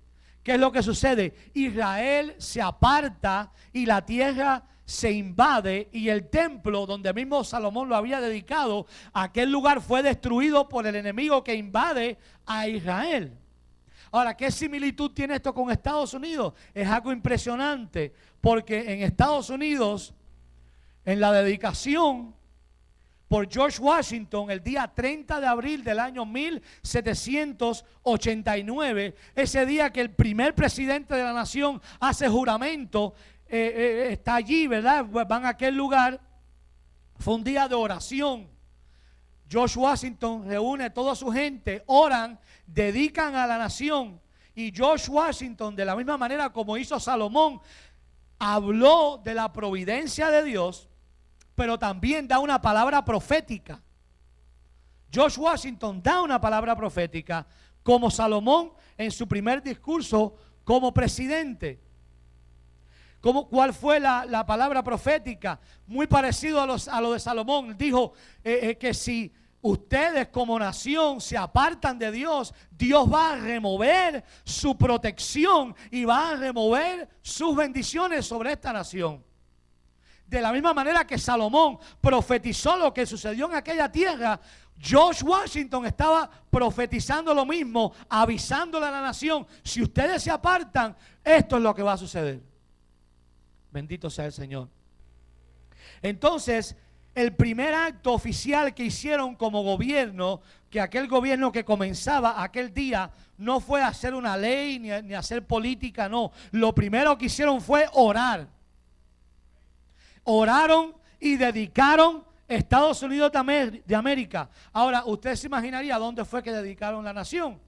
¿Qué es lo que sucede? Israel se aparta y la tierra se invade y el templo donde mismo Salomón lo había dedicado, aquel lugar fue destruido por el enemigo que invade a Israel. Ahora, ¿qué similitud tiene esto con Estados Unidos? Es algo impresionante porque en Estados Unidos, en la dedicación por George Washington, el día 30 de abril del año 1789, ese día que el primer presidente de la nación hace juramento, está allí, ¿verdad? Van a aquel lugar, fue un día de oración. George Washington reúne a toda su gente, oran, dedican a la nación. Y George Washington, de la misma manera como hizo Salomón, habló de la providencia de Dios, pero también da una palabra profética. George Washington da una palabra profética como Salomón en su primer discurso como presidente. ¿Cuál fue la palabra profética? Muy parecido a lo de Salomón. Dijo que si ustedes como nación se apartan de Dios, Dios va a remover su protección y va a remover sus bendiciones sobre esta nación. De la misma manera que Salomón profetizó lo que sucedió en aquella tierra, George Washington estaba profetizando lo mismo, avisándole a la nación, si ustedes se apartan, esto es lo que va a suceder. Bendito sea el Señor. Entonces, el primer acto oficial que hicieron como gobierno, que aquel gobierno que comenzaba aquel día, no fue hacer una ley ni hacer política, no. Lo primero que hicieron fue orar. Oraron y dedicaron Estados Unidos de América. Ahora, usted se imaginaría dónde fue que dedicaron la nación.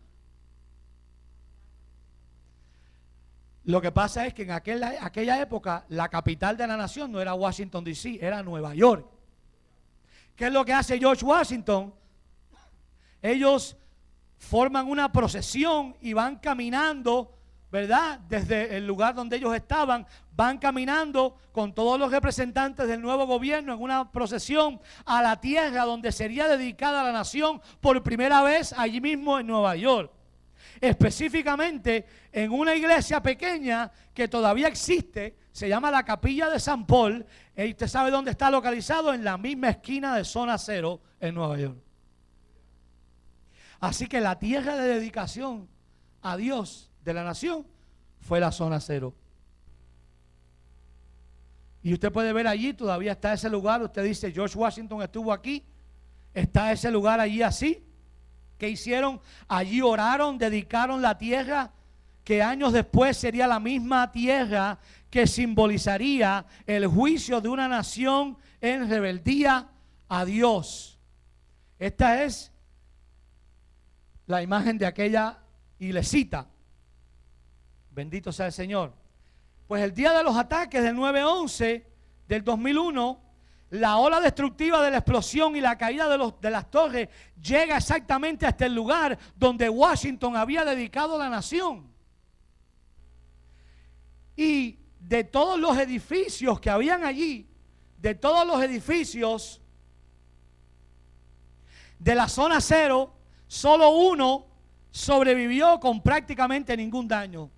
Lo que pasa es que en aquella época la capital de la nación no era Washington D.C., era Nueva York. ¿Qué es lo que hace George Washington? Ellos forman una procesión y van caminando, ¿verdad? Desde el lugar donde ellos estaban, van caminando con todos los representantes del nuevo gobierno en una procesión a la tierra donde sería dedicada la nación por primera vez allí mismo en Nueva York. Específicamente en una iglesia pequeña que todavía existe, se llama la Capilla de San Paul. Y usted sabe dónde está localizado, en la misma esquina de Zona Cero en Nueva York. Así que la tierra de dedicación a Dios de la nación fue la Zona Cero. Y usted puede ver allí, todavía está ese lugar. Usted dice, George Washington estuvo aquí. Está ese lugar allí así. ¿Qué hicieron? Allí oraron, dedicaron la tierra, que años después sería la misma tierra que simbolizaría el juicio de una nación en rebeldía a Dios. Esta es la imagen de aquella iglesita. Bendito sea el Señor. Pues el día de los ataques del 9/11 del 2001, la ola destructiva de la explosión y la caída de las torres llega exactamente hasta el lugar donde Washington había dedicado la nación. Y de todos los edificios que habían allí, de todos los edificios de la zona cero, solo uno sobrevivió con prácticamente ningún daño.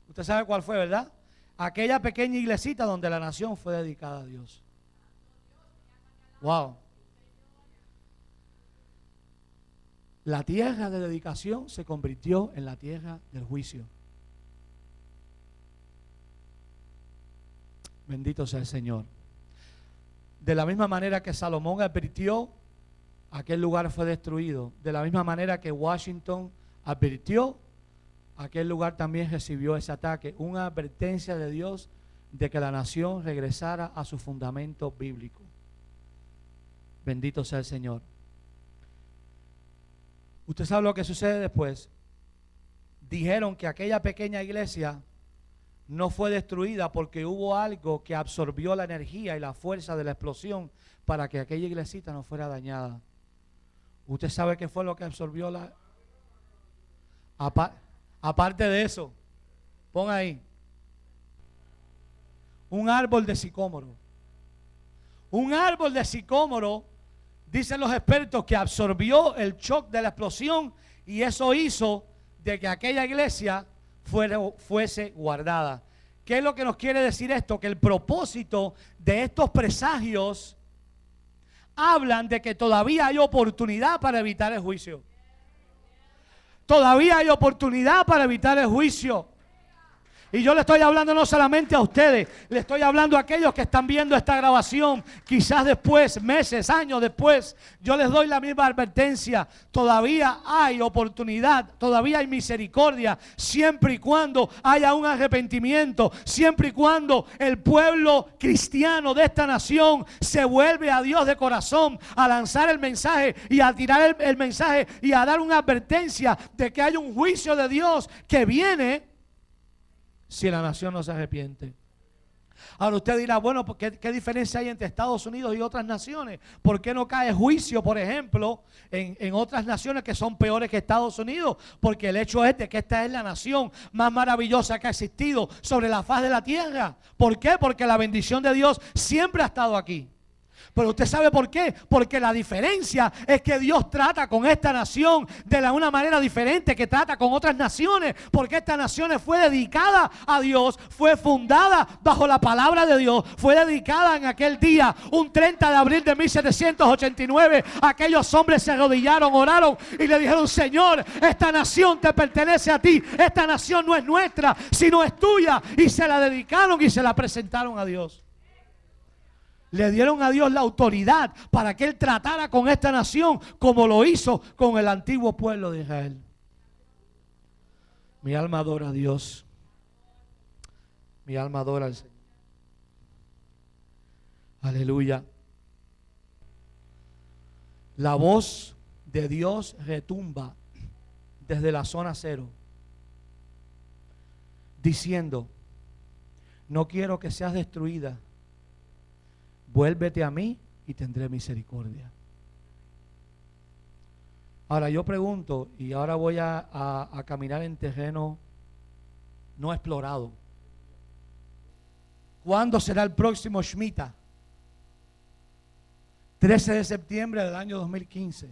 Usted sabe cuál fue, ¿verdad? Aquella pequeña iglesita donde la nación fue dedicada a Dios. Wow. La tierra de dedicación se convirtió en la tierra del juicio. Bendito sea el Señor. De la misma manera que Salomón advirtió, aquel lugar fue destruido. De la misma manera que Washington advirtió, aquel lugar también recibió ese ataque. Una advertencia de Dios de que la nación regresara a su fundamento bíblico. Bendito sea el Señor. ¿Usted sabe lo que sucede después? Dijeron que aquella pequeña iglesia no fue destruida porque hubo algo que absorbió la energía y la fuerza de la explosión para que aquella iglesita no fuera dañada. ¿Usted sabe qué fue lo que absorbió la... Aparte de eso, pon ahí, un árbol de sicómoro. Un árbol de sicómoro, dicen los expertos, que absorbió el shock de la explosión y eso hizo de que aquella iglesia fuese guardada. ¿Qué es lo que nos quiere decir esto? Que el propósito de estos presagios hablan de que todavía hay oportunidad para evitar el juicio. Todavía hay oportunidad para evitar el juicio. Y yo le estoy hablando no solamente a ustedes, le estoy hablando a aquellos que están viendo esta grabación, quizás después, meses, años después. Yo les doy la misma advertencia. Todavía hay oportunidad, todavía hay misericordia, siempre y cuando haya un arrepentimiento, siempre y cuando el pueblo cristiano de esta nación se vuelve a Dios de corazón, a lanzar el mensaje y a tirar el mensaje y a dar una advertencia de que hay un juicio de Dios que viene si la nación no se arrepiente. Ahora usted dirá, bueno, ¿qué diferencia hay entre Estados Unidos y otras naciones? ¿Por qué no cae juicio, por ejemplo, en otras naciones que son peores que Estados Unidos? Porque el hecho es de que esta es la nación más maravillosa que ha existido sobre la faz de la tierra. ¿Por qué? Porque la bendición de Dios siempre ha estado aquí. Pero usted sabe por qué, porque la diferencia es que Dios trata con esta nación de una manera diferente que trata con otras naciones, porque esta nación fue dedicada a Dios, fue fundada bajo la palabra de Dios, fue dedicada en aquel día, un 30 de abril de 1789, aquellos hombres se arrodillaron, oraron y le dijeron: Señor, esta nación te pertenece a ti, esta nación no es nuestra, sino es tuya, y se la dedicaron y se la presentaron a Dios. Le dieron a Dios la autoridad para que Él tratara con esta nación como lo hizo con el antiguo pueblo de Israel. Mi alma adora a Dios. Mi alma adora al Señor. Aleluya. La voz de Dios retumba desde la zona cero, diciendo: no quiero que seas destruida. Vuélvete a mí y tendré misericordia. Ahora yo pregunto, y ahora voy a caminar en terreno no explorado. ¿Cuándo será el próximo Shemitah? 13 de septiembre del año 2015.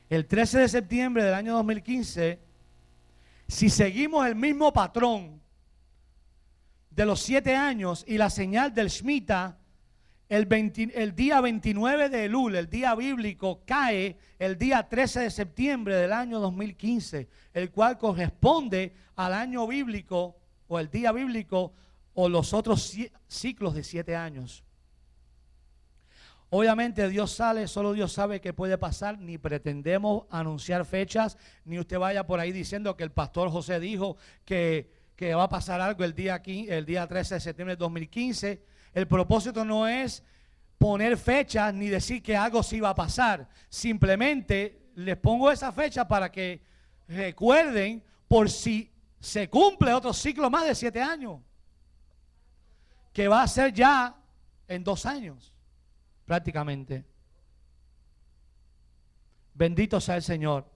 El 13 de septiembre del año 2015, si seguimos el mismo patrón de los 7 años y la señal del Shemitah, el día 29 de Elul, el día bíblico, cae el día 13 de septiembre del año 2015, el cual corresponde al año bíblico o el día bíblico o los otros ciclos de 7 años. Obviamente solo Dios sabe qué puede pasar, ni pretendemos anunciar fechas, ni usted vaya por ahí diciendo que el pastor José dijo que va a pasar algo el día 13 de septiembre de 2015. El propósito no es poner fechas ni decir que algo sí va a pasar. Simplemente les pongo esa fecha para que recuerden, por si se cumple otro ciclo más de 7 años, que va a ser ya en 2 años, prácticamente. Bendito sea el Señor.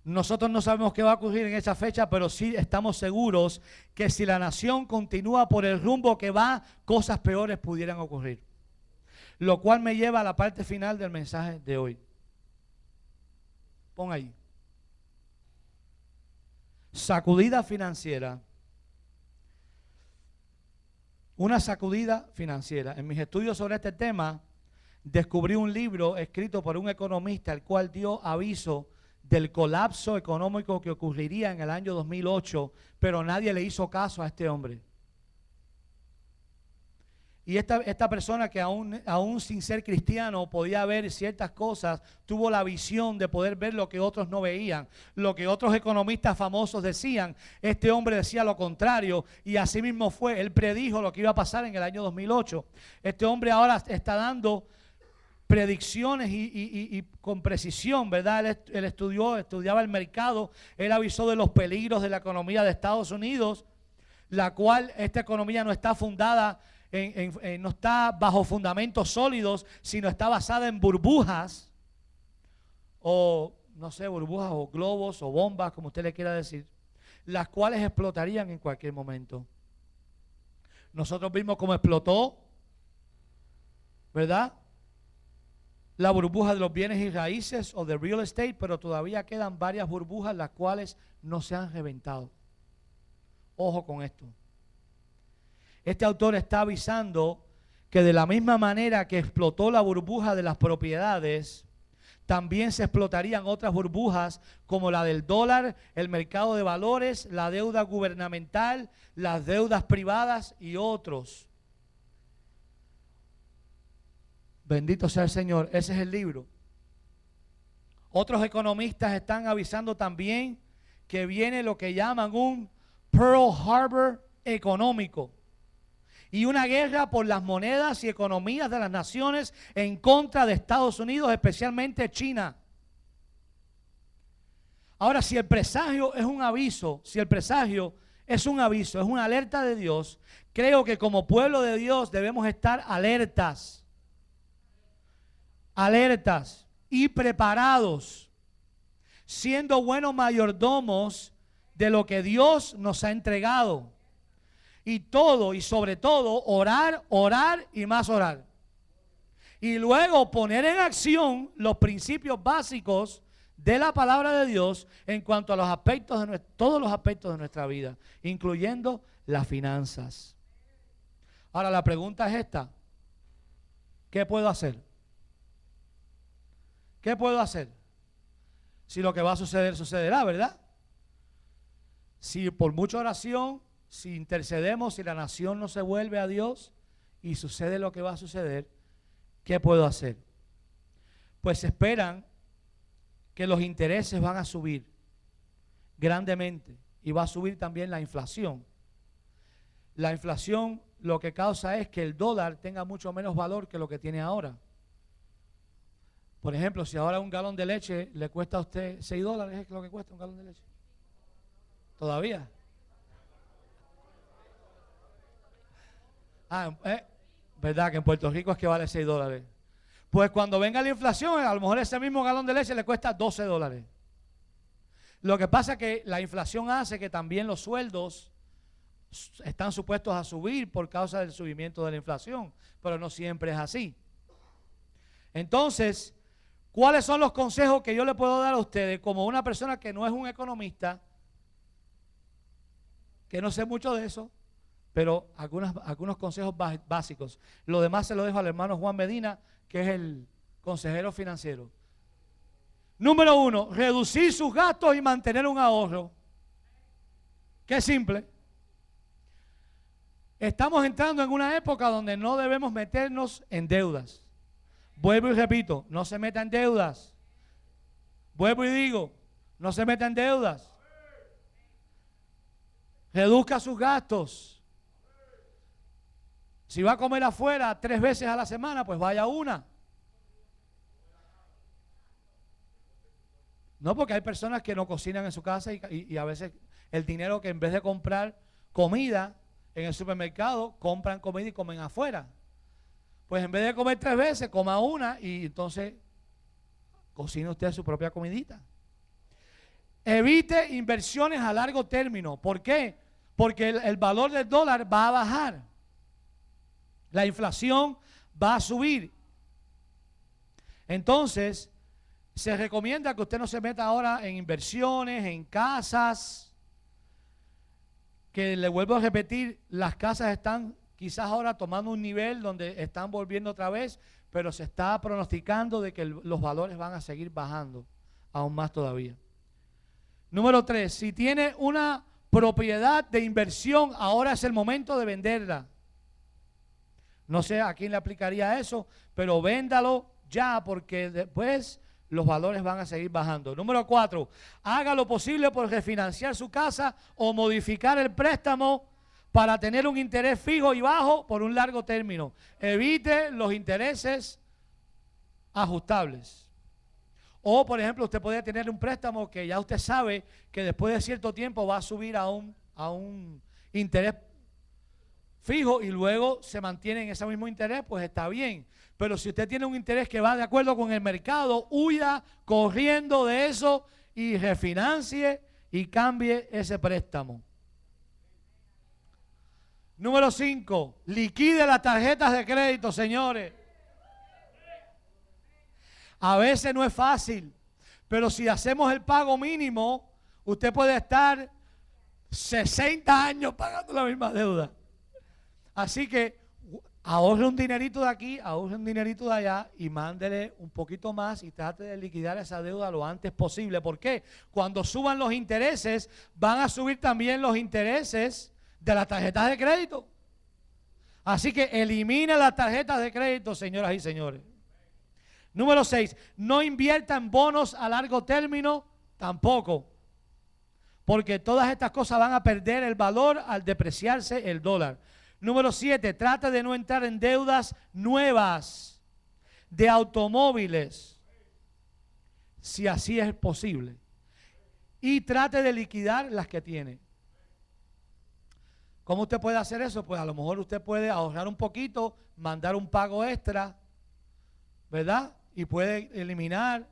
Nosotros no sabemos qué va a ocurrir en esa fecha, pero sí estamos seguros que si la nación continúa por el rumbo que va, cosas peores pudieran ocurrir. Lo cual me lleva a la parte final del mensaje de hoy. Pon ahí. Sacudida financiera. Una sacudida financiera. En mis estudios sobre este tema, descubrí un libro escrito por un economista, el cual dio aviso del colapso económico que ocurriría en el año 2008, pero nadie le hizo caso a este hombre. Y esta persona que aún sin ser cristiano podía ver ciertas cosas, tuvo la visión de poder ver lo que otros no veían, lo que otros economistas famosos decían. Este hombre decía lo contrario y así mismo fue. Él predijo lo que iba a pasar en el año 2008. Este hombre ahora está dando predicciones y con precisión, ¿verdad? Él estudiaba el mercado, él avisó de los peligros de la economía de Estados Unidos, la cual esta economía no está fundada, no está bajo fundamentos sólidos, sino está basada en burbujas, o no sé, burbujas o globos o bombas, como usted le quiera decir, las cuales explotarían en cualquier momento. Nosotros vimos cómo explotó, ¿verdad?, la burbuja de los bienes y raíces o de real estate, pero todavía quedan varias burbujas las cuales no se han reventado. Ojo con esto. Este autor está avisando que de la misma manera que explotó la burbuja de las propiedades, también se explotarían otras burbujas como la del dólar, el mercado de valores, la deuda gubernamental, las deudas privadas y otros. Bendito sea el Señor. Ese es el libro. Otros economistas están avisando también que viene lo que llaman un Pearl Harbor económico y una guerra por las monedas y economías de las naciones en contra de Estados Unidos, especialmente China. Ahora, si el presagio es un aviso, es una alerta de Dios, creo que como pueblo de Dios debemos estar alertas y preparados, siendo buenos mayordomos de lo que Dios nos ha entregado. Y sobre todo, orar y más orar. Y luego poner en acción los principios básicos de la palabra de Dios en cuanto a todos los aspectos de nuestra vida, incluyendo las finanzas. Ahora la pregunta es esta: ¿qué puedo hacer? ¿Qué puedo hacer? Si lo que va a suceder, sucederá, ¿verdad? Si por mucha oración, si intercedemos, si la nación no se vuelve a Dios y sucede lo que va a suceder, ¿qué puedo hacer? Pues esperan que los intereses van a subir grandemente y va a subir también la inflación. La inflación lo que causa es que el dólar tenga mucho menos valor que lo que tiene ahora. Por ejemplo, si ahora un galón de leche le cuesta a usted $6, ¿es lo que cuesta un galón de leche? ¿Todavía? ¿Verdad que en Puerto Rico es que vale $6? Pues cuando venga la inflación, a lo mejor ese mismo galón de leche le cuesta $12. Lo que pasa es que la inflación hace que también los sueldos están supuestos a subir por causa del subimiento de la inflación, pero no siempre es así. Entonces, ¿cuáles son los consejos que yo le puedo dar a ustedes como una persona que no es un economista, que no sé mucho de eso, pero algunos consejos básicos? Lo demás se lo dejo al hermano Juan Medina, que es el consejero financiero. Número 1, reducir sus gastos y mantener un ahorro. Qué simple. Estamos entrando en una época donde no debemos meternos en deudas. Vuelvo y repito, no se meta en deudas. Vuelvo y digo, no se meta en deudas. Reduzca sus gastos. Si va a comer afuera 3 veces a la semana, pues vaya una. No, porque hay personas que no cocinan en su casa y a veces el dinero que en vez de comprar comida en el supermercado, compran comida y comen afuera. Pues en vez de comer 3 veces, coma una y entonces cocine usted su propia comidita. Evite inversiones a largo término. ¿Por qué? Porque el valor del dólar va a bajar. La inflación va a subir. Entonces, se recomienda que usted no se meta ahora en inversiones, en casas. Que le vuelvo a repetir, las casas están quizás ahora tomando un nivel donde están volviendo otra vez, pero se está pronosticando de que los valores van a seguir bajando aún más todavía. Número 3, si tiene una propiedad de inversión, ahora es el momento de venderla. No sé a quién le aplicaría eso, pero véndalo ya porque después los valores van a seguir bajando. Número 4, haga lo posible por refinanciar su casa o modificar el préstamo para tener un interés fijo y bajo por un largo término. Evite los intereses ajustables. O, por ejemplo, usted puede tener un préstamo que ya usted sabe que después de cierto tiempo va a subir a un interés fijo y luego se mantiene en ese mismo interés, pues está bien. Pero si usted tiene un interés que va de acuerdo con el mercado, huya corriendo de eso y refinancie y cambie ese préstamo. Número 5, liquide las tarjetas de crédito, señores. A veces no es fácil, pero si hacemos el pago mínimo, usted puede estar 60 años pagando la misma deuda. Así que ahorre un dinerito de aquí, ahorre un dinerito de allá y mándele un poquito más y trate de liquidar esa deuda lo antes posible. ¿Por qué? Cuando suban los intereses, van a subir también los intereses de las tarjetas de crédito. Así que elimine las tarjetas de crédito, señoras y señores. Número 6, no invierta en bonos a largo término tampoco, porque todas estas cosas van a perder el valor al depreciarse el dólar. Número 7, trate de no entrar en deudas nuevas de automóviles, si así es posible, y trate de liquidar las que tiene. ¿Cómo usted puede hacer eso? Pues a lo mejor usted puede ahorrar un poquito, mandar un pago extra, ¿verdad? Y puede eliminar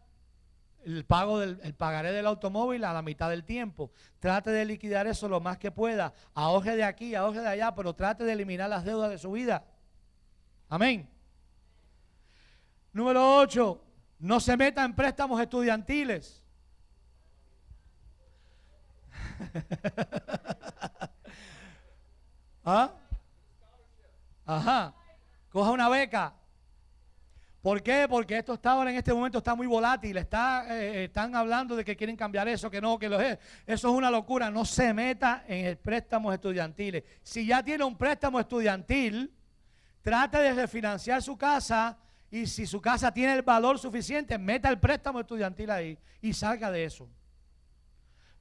el pagaré del automóvil a la mitad del tiempo. Trate de liquidar eso lo más que pueda. Ahorre de aquí, ahorre de allá, pero trate de eliminar las deudas de su vida. Amén. Número 8, no se meta en préstamos estudiantiles. ¿Ah? Ajá. Coja una beca. ¿Por qué? Porque esto está ahora en este momento está muy volátil. Están hablando de que quieren cambiar eso, que no, que lo es. Eso es una locura. No se meta en el préstamos estudiantiles. Si ya tiene un préstamo estudiantil, trate de refinanciar su casa y si su casa tiene el valor suficiente, meta el préstamo estudiantil ahí y salga de eso.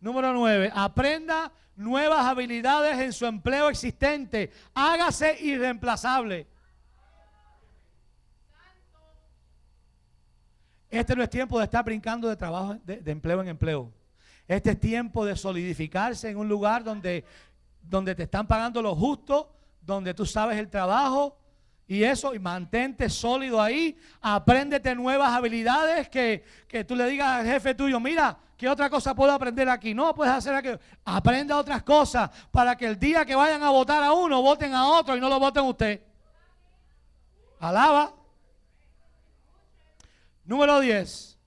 Número 9, aprenda nuevas habilidades en su empleo existente. Hágase irreemplazable. Este no es tiempo de estar brincando de trabajo, de empleo en empleo. Este es tiempo de solidificarse en un lugar donde te están pagando lo justo, donde tú sabes el trabajo y eso, y mantente sólido ahí. Apréndete nuevas habilidades que tú le digas al jefe tuyo, mira, ¿qué otra cosa puedo aprender aquí? No, puedes hacer aquello. Aprenda otras cosas para que el día que vayan a votar a uno, voten a otro y no lo voten usted. Alaba. Número 10,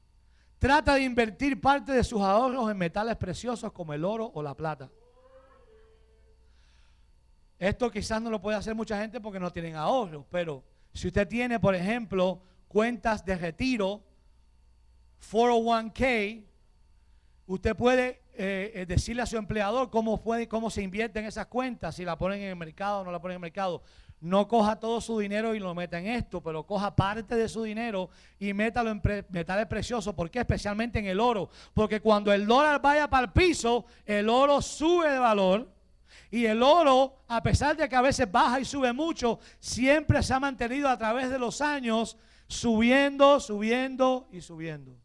trata de invertir parte de sus ahorros en metales preciosos como el oro o la plata. Esto quizás no lo puede hacer mucha gente porque no tienen ahorros, pero si usted tiene, por ejemplo, cuentas de retiro, 401k, usted puede decirle a su empleador cómo se invierte en esas cuentas, si la ponen en el mercado o no la ponen en el mercado. No coja todo su dinero y lo meta en esto, pero coja parte de su dinero y métalo en metales preciosos. ¿Por qué? Especialmente en el oro. Porque cuando el dólar vaya para el piso, el oro sube de valor. Y el oro, a pesar de que a veces baja y sube mucho, siempre se ha mantenido a través de los años subiendo, subiendo y subiendo.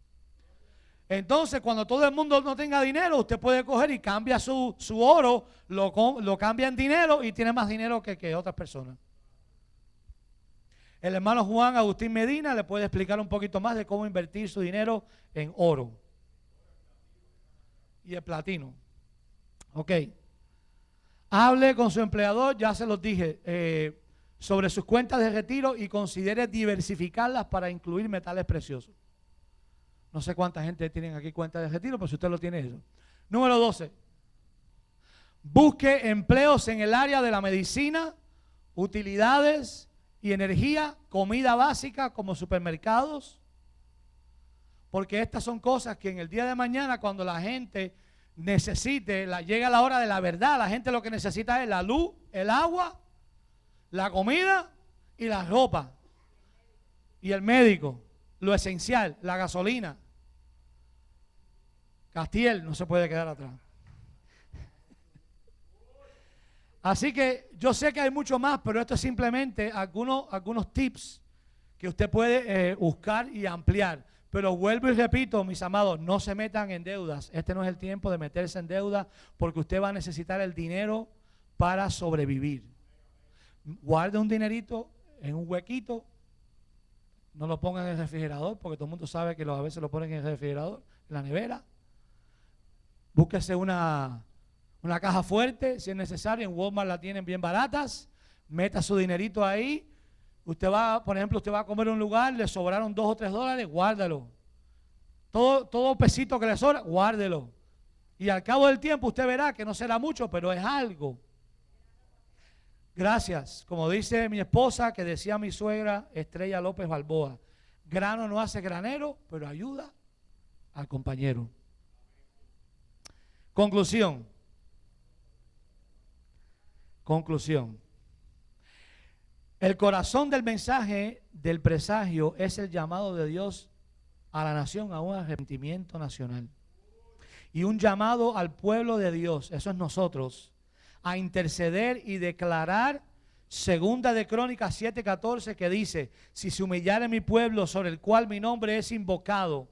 Entonces, cuando todo el mundo no tenga dinero, usted puede coger y cambia su oro, lo cambia en dinero y tiene más dinero que otras personas. El hermano Juan Agustín Medina le puede explicar un poquito más de cómo invertir su dinero en oro y el platino. Ok. Hable con su empleador, ya se los dije, sobre sus cuentas de retiro y considere diversificarlas para incluir metales preciosos. No sé cuánta gente tienen aquí cuentas de retiro, pero si usted lo tiene eso. Número 12. Busque empleos en el área de la medicina, utilidades y energía, comida básica como supermercados. Porque estas son cosas que en el día de mañana, cuando la gente necesite, llega la hora de la verdad, la gente lo que necesita es la luz, el agua, la comida y la ropa. Y el médico. Lo esencial, la gasolina. Castiel no se puede quedar atrás. Así que yo sé que hay mucho más, pero esto es simplemente algunos tips que usted puede buscar y ampliar. Pero vuelvo y repito, mis amados, no se metan en deudas. Este no es el tiempo de meterse en deuda porque usted va a necesitar el dinero para sobrevivir. Guarde un dinerito en un huequito. No lo pongan en el refrigerador, porque todo el mundo sabe que a veces lo ponen en el refrigerador, en la nevera. Búsquese una caja fuerte, si es necesario. En Walmart la tienen bien baratas. Meta su dinerito ahí. Usted va, por ejemplo, usted va a comer en un lugar, le sobraron $2 o $3, guárdalo. Todo pesito que le sobra, guárdelo. Y al cabo del tiempo usted verá que no será mucho, pero es algo. Gracias. Como dice mi esposa, que decía mi suegra Estrella López Balboa, grano no hace granero, pero ayuda al compañero. Conclusión. El corazón del mensaje del presagio es el llamado de Dios a la nación a un arrepentimiento nacional. Y un llamado al pueblo de Dios, eso es nosotros, a interceder y declarar segunda de Crónicas 7:14 que dice: si se humillare mi pueblo sobre el cual mi nombre es invocado,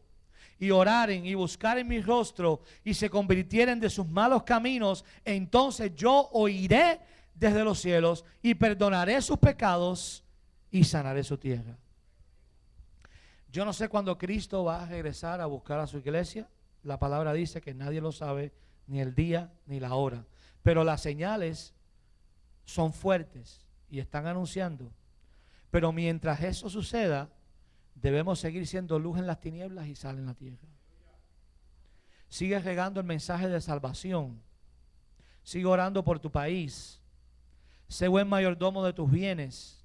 y oraren y buscaren mi rostro y se convirtieren de sus malos caminos, entonces yo oiré desde los cielos y perdonaré sus pecados y sanaré su tierra. Yo no sé cuándo Cristo va a regresar a buscar a su iglesia. La palabra dice que nadie lo sabe, ni el día ni la hora. Pero las señales son fuertes y están anunciando. Pero mientras eso suceda, debemos seguir siendo luz en las tinieblas y sal en la tierra. Sigue regando el mensaje de salvación. Sigue orando por tu país. Sé buen mayordomo de tus bienes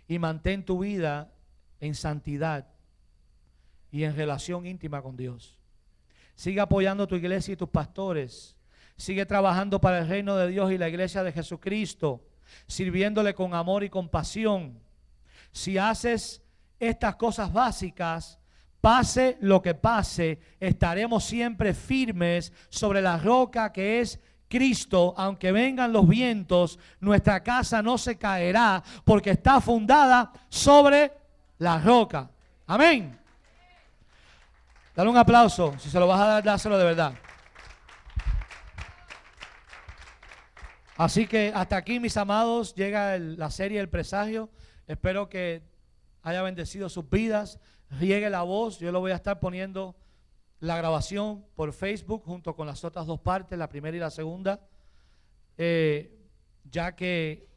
y mantén tu vida en santidad y en relación íntima con Dios. Sigue apoyando a tu iglesia y tus pastores. Sigue trabajando para el reino de Dios y la iglesia de Jesucristo, sirviéndole con amor y compasión. Si haces estas cosas básicas, pase lo que pase, estaremos siempre firmes sobre la roca que es Cristo. Aunque vengan los vientos, nuestra casa no se caerá porque está fundada sobre la roca. Amén. Dale un aplauso. Si se lo vas a dar, dáselo de verdad. Así que hasta aquí, mis amados, llega la serie El Presagio. Espero que haya bendecido sus vidas. Riegue la voz. Yo lo voy a estar poniendo la grabación por Facebook junto con las otras dos partes, la primera y la segunda, ya que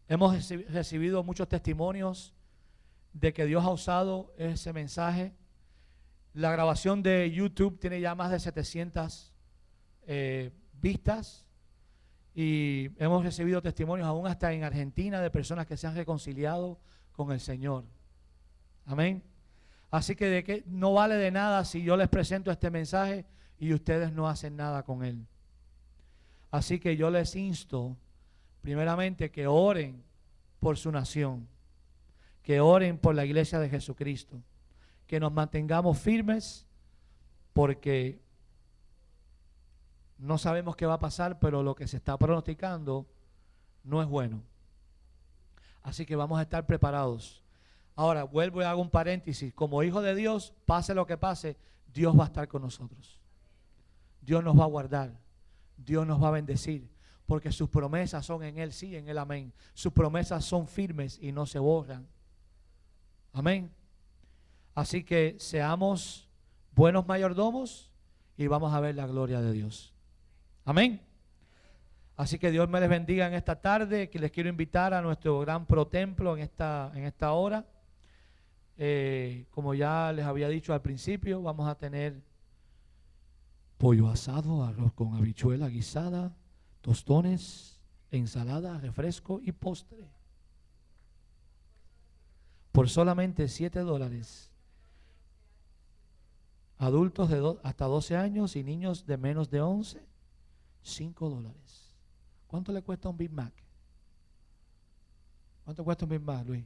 hemos recibido muchos testimonios de que Dios ha usado ese mensaje. La grabación de YouTube tiene ya más de 700 vistas y hemos recibido testimonios aún hasta en Argentina de personas que se han reconciliado con el Señor. Amén. Así que, no vale de nada si yo les presento este mensaje y ustedes no hacen nada con él. Así que yo les insto primeramente que oren por su nación, que oren por la iglesia de Jesucristo, que nos mantengamos firmes porque no sabemos qué va a pasar, pero lo que se está pronosticando no es bueno. Así que vamos a estar preparados. Ahora, vuelvo y hago un paréntesis. Como hijo de Dios, pase lo que pase, Dios va a estar con nosotros. Dios nos va a guardar. Dios nos va a bendecir. Porque sus promesas son en Él sí, en Él amén. Sus promesas son firmes y no se borran. Amén. Así que seamos buenos mayordomos y vamos a ver la gloria de Dios. Amén. Así que Dios me les bendiga en esta tarde, que les quiero invitar a nuestro gran protemplo en esta hora. Como ya les había dicho al principio, vamos a tener pollo asado, arroz con habichuela guisada, tostones, ensalada, refresco y postre. Por solamente $7. Adultos de hasta 12 años y niños de menos de 11, $5. ¿Cuánto le cuesta un Big Mac? ¿Cuánto cuesta un Big Mac, Luis?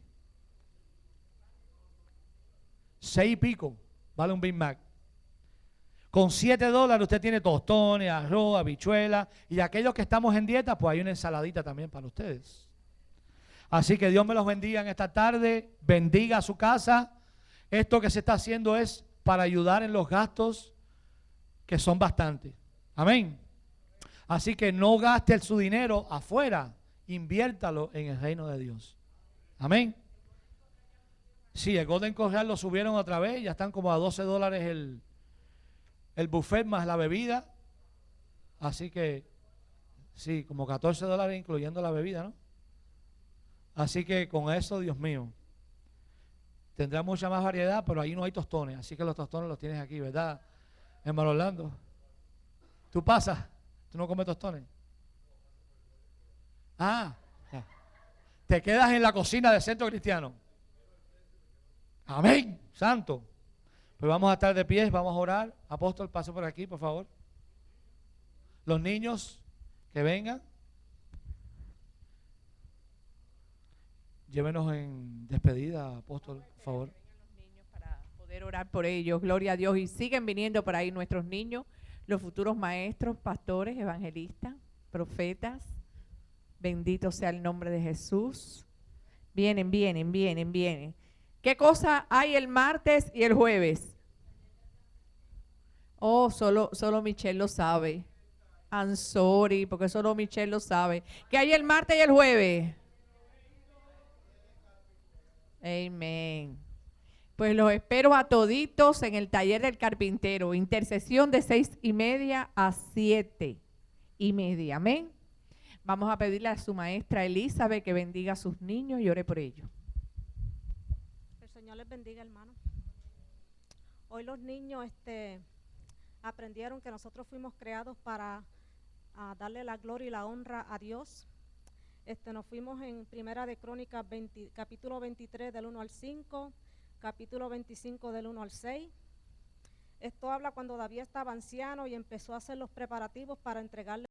6 y pico vale un Big Mac. Con $7 usted tiene tostones, arroz, habichuela, y aquellos que estamos en dieta, pues hay una ensaladita también para ustedes. Así que Dios me los bendiga en esta tarde, bendiga su casa. Esto que se está haciendo es para ayudar en los gastos, que son bastantes. Amén. Así que no gaste su dinero afuera, inviértalo en el reino de Dios. Amén. Sí, el Golden Corral lo subieron otra vez, ya están como a $12 el buffet más la bebida. Así que, sí, como $14 incluyendo la bebida, ¿no? Así que con eso, Dios mío, tendrá mucha más variedad, pero ahí no hay tostones. Así que los tostones los tienes aquí, ¿verdad, hermano Orlando? ¿Tú pasas? ¿Tú no comes tostones? Ah, ya. Te quedas en la cocina del Centro Cristiano. Amén, santo. Pues vamos a estar de pie, vamos a orar. Apóstol, pase por aquí, por favor. Los niños que vengan, llévenos en despedida, apóstol, por favor. Los niños para poder orar por ellos, gloria a Dios. Y siguen viniendo por ahí nuestros niños, los futuros maestros, pastores, evangelistas, profetas. Bendito sea el nombre de Jesús. Vienen. ¿Qué cosa hay el martes y el jueves? Oh, solo Michelle lo sabe. I'm sorry, porque solo Michelle lo sabe. ¿Qué hay el martes y el jueves? Amén. Pues los espero a toditos en el taller del carpintero. Intercesión de 6:30 a 7:30. Amén. Vamos a pedirle a su maestra Elizabeth que bendiga a sus niños y ore por ellos. El Señor les bendiga, hermano. Hoy los niños aprendieron que nosotros fuimos creados para darle la gloria y la honra a Dios. Nos fuimos en Primera de Crónicas capítulo 23 del 1 al 5, capítulo 25 del 1 al 6. Esto habla cuando David estaba anciano y empezó a hacer los preparativos para entregarle